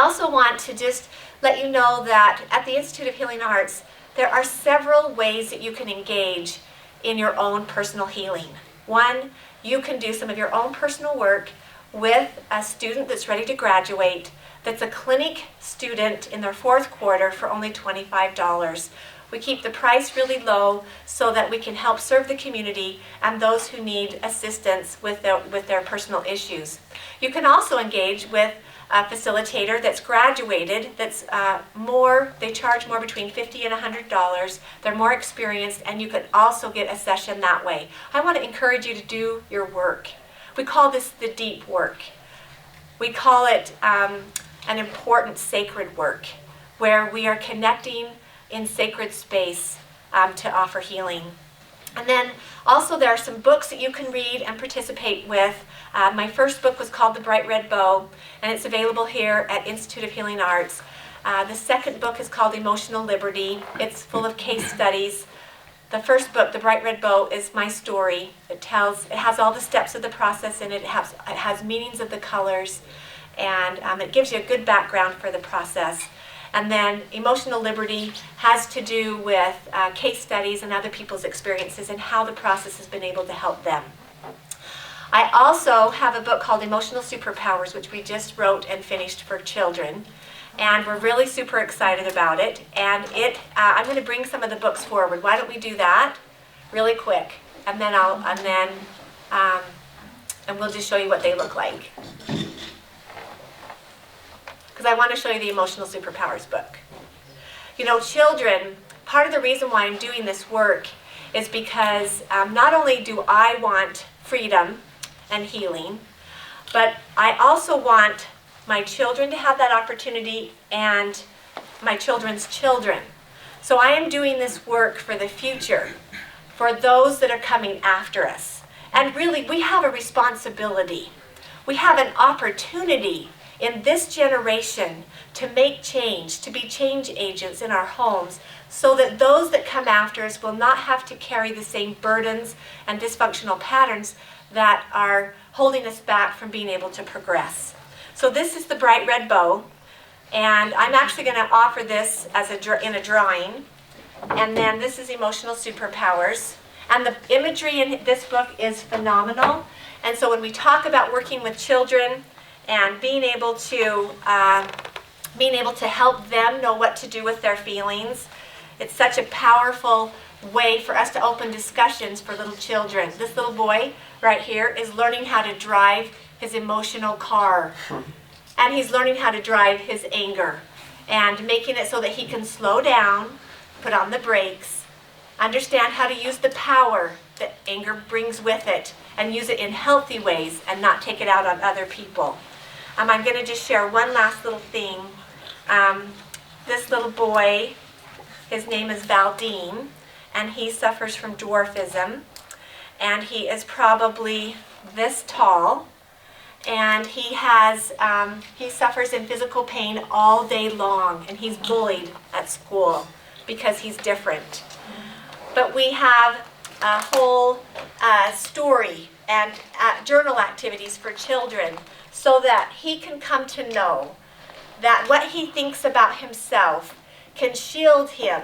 also want to just let you know that at the Institute of Healing Arts, there are several ways that you can engage in your own personal healing. One, you can do some of your own personal work with a student that's ready to graduate, that's a clinic student in their 4th quarter for only $25. We keep the price really low so that we can help serve the community and those who need assistance with their personal issues. You can also engage with a facilitator that's graduated, that's they charge more, between $50 and $100. They're more experienced, and you can also get a session that way. I want to encourage you to do your work. We call this the deep work. We call it an important sacred work, where we are connecting in sacred space to offer healing. And then also there are some books that you can read and participate with. My first book was called The Bright Red Bow, and it's available here at Institute of Healing Arts. The second book is called Emotional Liberty. It's full of case studies. The first book, The Bright Red Bow, is my story. It has all the steps of the process in it. It has meanings of the colors, and it gives you a good background for the process. And then Emotional Liberty has to do with case studies and other people's experiences and how the process has been able to help them. I also have a book called Emotional Superpowers, which we just wrote and finished for children. And we're really super excited about it. And I'm going to bring some of the books forward. Why don't we do that really quick? And then and we'll just show you what they look like. Because I want to show you the Emotional Superpowers book. You know, children, part of the reason why I'm doing this work is because not only do I want freedom and healing, but I also want my children to have that opportunity and my children's children. So I am doing this work for the future, for those that are coming after us. And really, we have a responsibility. We have an opportunity in this generation to make change, to be change agents in our homes, so that those that come after us will not have to carry the same burdens and dysfunctional patterns that are holding us back from being able to progress. So this is the Bright Red Bow, and I'm actually going to offer this in a drawing. And then this is Emotional Superpowers. And the imagery in this book is phenomenal. And so when we talk about working with children and being able to help them know what to do with their feelings, it's such a powerful way for us to open discussions for little children. This little boy right here is learning how to drive his emotional car. And he's learning how to drive his anger and making it so that he can slow down, put on the brakes, understand how to use the power that anger brings with it, and use it in healthy ways and not take it out on other people. I'm going to just share one last little thing. This little boy, his name is Valdine, and he suffers from dwarfism, and he is probably this tall. And he suffers in physical pain all day long, and he's bullied at school because he's different. But we have a whole story and journal activities for children so that he can come to know that what he thinks about himself can shield him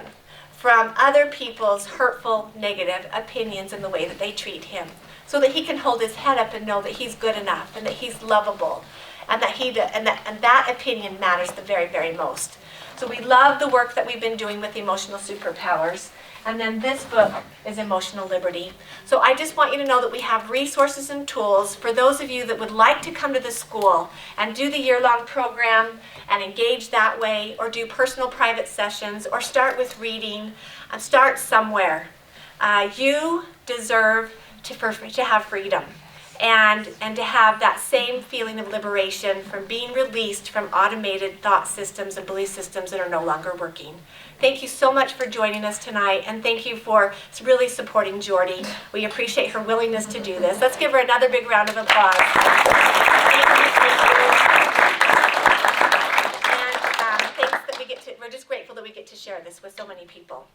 from other people's hurtful, negative opinions in the way that they treat him, so that he can hold his head up and know that he's good enough and that he's lovable, and that opinion matters the very, very most. So we love the work that we've been doing with emotional superpowers. And then this book is Emotional Liberty. So I just want you to know that we have resources and tools for those of you that would like to come to the school and do the year-long program and engage that way, or do personal private sessions, or start with reading. Start somewhere. You deserve to have freedom and to have that same feeling of liberation from being released from automated thought systems and belief systems that are no longer working. Thank you so much for joining us tonight, and thank you for really supporting Jordy. We appreciate her willingness to do this. Let's give her another big round of applause. And we're just grateful that we get to share this with so many people.